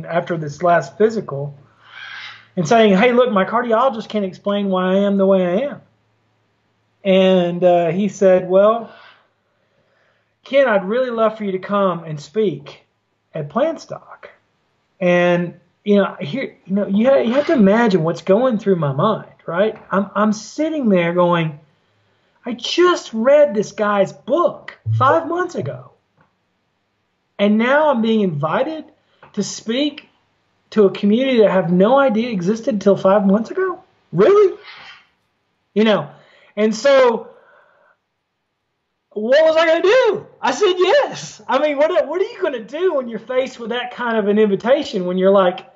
after this last physical, and saying, hey, look, my cardiologist can't explain why I am the way I am. And he said, well, Ken, I'd really love for you to come and speak at Plantstock. And you have to imagine what's going through my mind, right? I'm sitting there going, I just read this guy's book 5 months ago, and now I'm being invited to speak to a community that I have no idea existed until 5 months ago. Really? You know, and so what was I going to do? I said yes. I mean, what are you going to do when you're faced with that kind of an invitation, when you're like,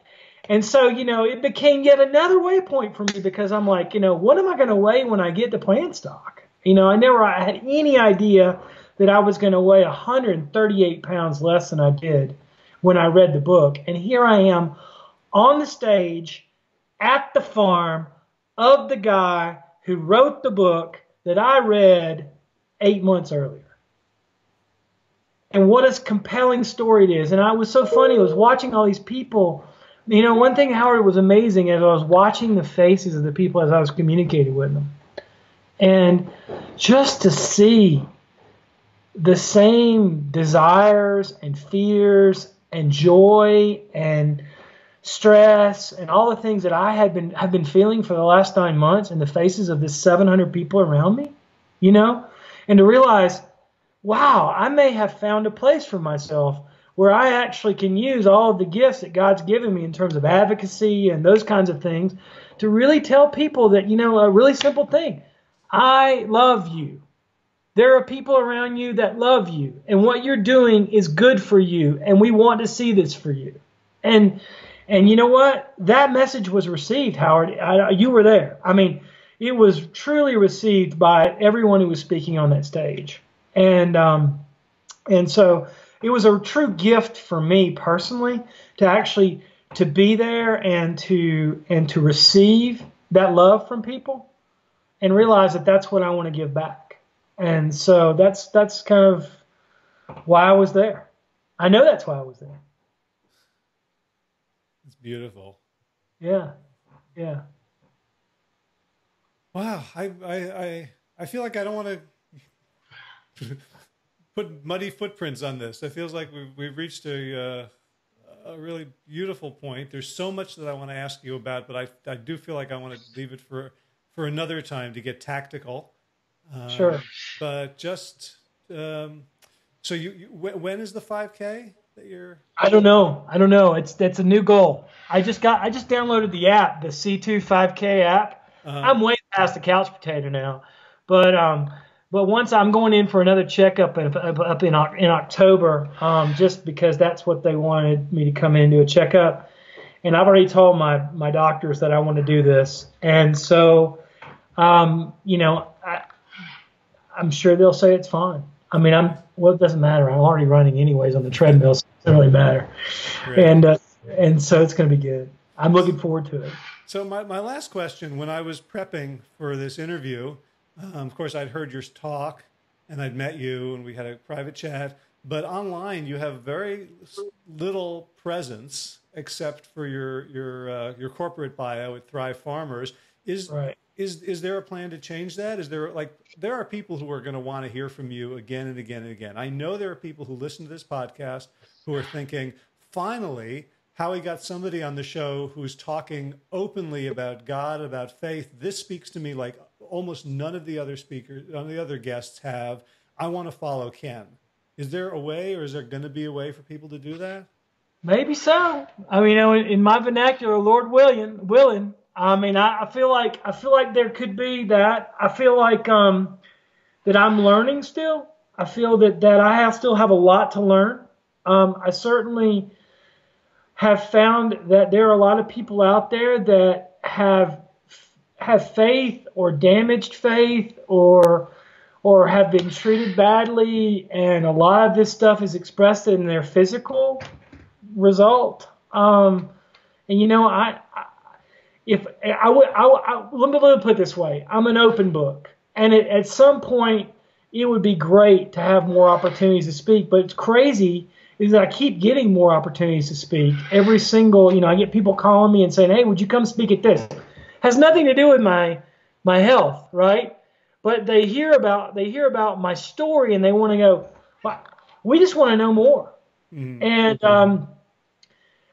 and so, you know, it became yet another waypoint for me, because I'm like, you know, what am I going to weigh when I get to Plantstock? You know, I had any idea that I was going to weigh 138 pounds less than I did when I read the book. And here I am on the stage at the farm of the guy who wrote the book that I read 8 months earlier. And what a compelling story it is. And I was so funny. I was watching all these people. You know, one thing, Howard, was amazing as I was watching the faces of the people as I was communicating with them. And just to see the same desires and fears and joy and stress and all the things that I have been feeling for the last 9 months in the faces of the 700 people around me, you know, and to realize, wow, I may have found a place for myself where I actually can use all of the gifts that God's given me in terms of advocacy and those kinds of things to really tell people that, a really simple thing. I love you. There are people around you that love you, and what you're doing is good for you, and we want to see this for you. And you know what? That message was received, Howard. You were there. I mean, it was truly received by everyone who was speaking on that stage. And so it was a true gift for me personally to be there and to receive that love from people and realize that that's what I want to give back. And so that's kind of why I was there. I know that's why I was there. It's beautiful. Yeah. Yeah. Wow. I feel like I don't want to put muddy footprints on this. It feels like we've reached a really beautiful point. There's so much that I want to ask you about, but I do feel like I want to leave it for another time to get tactical. Sure. But just so when is the 5K that you're? I don't know. It's a new goal. I just downloaded the app, the C2 5K app. I'm way past the couch potato now, but once I'm going in for another checkup up in October, just because that's what they wanted me to come in and do a checkup, and I've already told my doctors that I want to do this, and so I'm sure they'll say it's fine. I mean, it doesn't matter. I'm already running anyways on the treadmill, so it doesn't really matter, right. And so it's going to be good. I'm looking forward to it. So my last question, when I was prepping for this interview, of course, I'd heard your talk and I'd met you and we had a private chat, but online you have very little presence except for your corporate bio at Thrive Farmers. Is there a plan to change that? There are people who are going to want to hear from you again and again and again. I know there are people who listen to this podcast who are thinking, finally, Howie got somebody on the show who's talking openly about God, about faith. This speaks to me like almost none of the other guests have. I want to follow Ken. Is there a way, or is there going to be a way for people to do that? Maybe so. I mean, in my vernacular, Lord willing. I mean, I feel like there could be that. I feel like that I'm learning still. I feel that I still have a lot to learn. I certainly have found that there are a lot of people out there that have faith or damaged faith or have been treated badly, and a lot of this stuff is expressed in their physical result. And let me put it this way: I'm an open book, and at some point it would be great to have more opportunities to speak. But it's crazy is that I keep getting more opportunities to speak. Every single, I get people calling me and saying, "Hey, would you come speak at this?" Has nothing to do with my health, right? But they hear about my story and they want to go, well, we just want to know more. Mm-hmm. And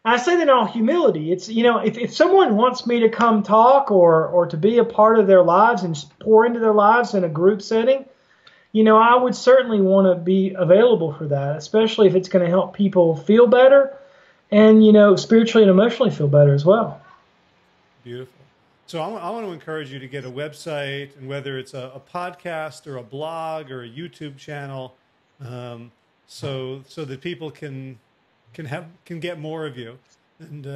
I say that in all humility. It's if someone wants me to come talk or to be a part of their lives and pour into their lives in a group setting, I would certainly want to be available for that, especially if it's going to help people feel better and, spiritually and emotionally feel better as well. Beautiful. So I want to encourage you to get a website, and whether it's a podcast or a blog or a YouTube channel, so that people can get more of you. And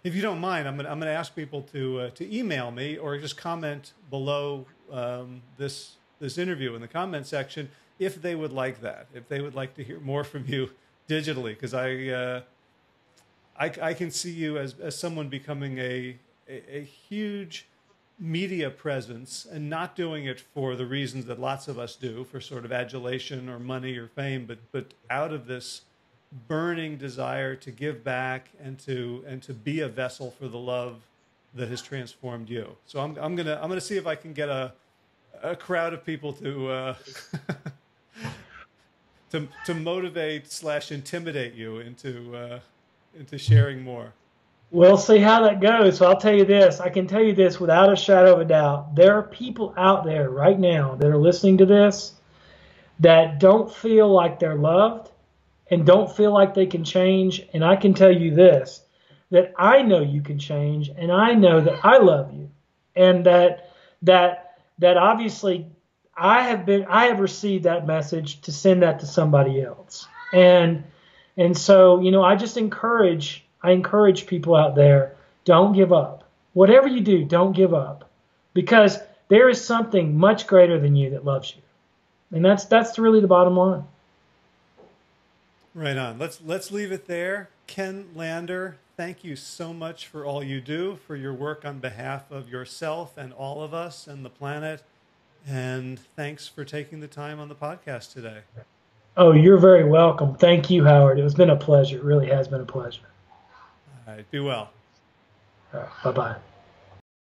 if you don't mind, I'm going to ask people to email me or just comment below this interview in the comment section if they would like that, if they would like to hear more from you digitally, because I can see you as someone becoming a huge media presence, and not doing it for the reasons that lots of us do, for sort of adulation or money or fame, but out of this burning desire to give back and to be a vessel for the love that has transformed you. So I'm gonna see if I can get a crowd of people to motivate / intimidate you into sharing more. We'll see how that goes. So I'll tell you this. I can tell you this without a shadow of a doubt. There are people out there right now that are listening to this that don't feel like they're loved, and don't feel like they can change. And I can tell you this, that I know you can change, and I know that I love you, and that obviously I have received that message to send that to somebody else. And so, I just encourage people out there, don't give up. Whatever you do, don't give up, because there is something much greater than you that loves you. And that's really the bottom line. Right on. Let's leave it there. Ken Lander, thank you so much for all you do, for your work on behalf of yourself and all of us and the planet. And thanks for taking the time on the podcast today. Oh, you're very welcome. Thank you, Howard. It has been a pleasure. It really has been a pleasure. All right. Be well. All right. Bye-bye.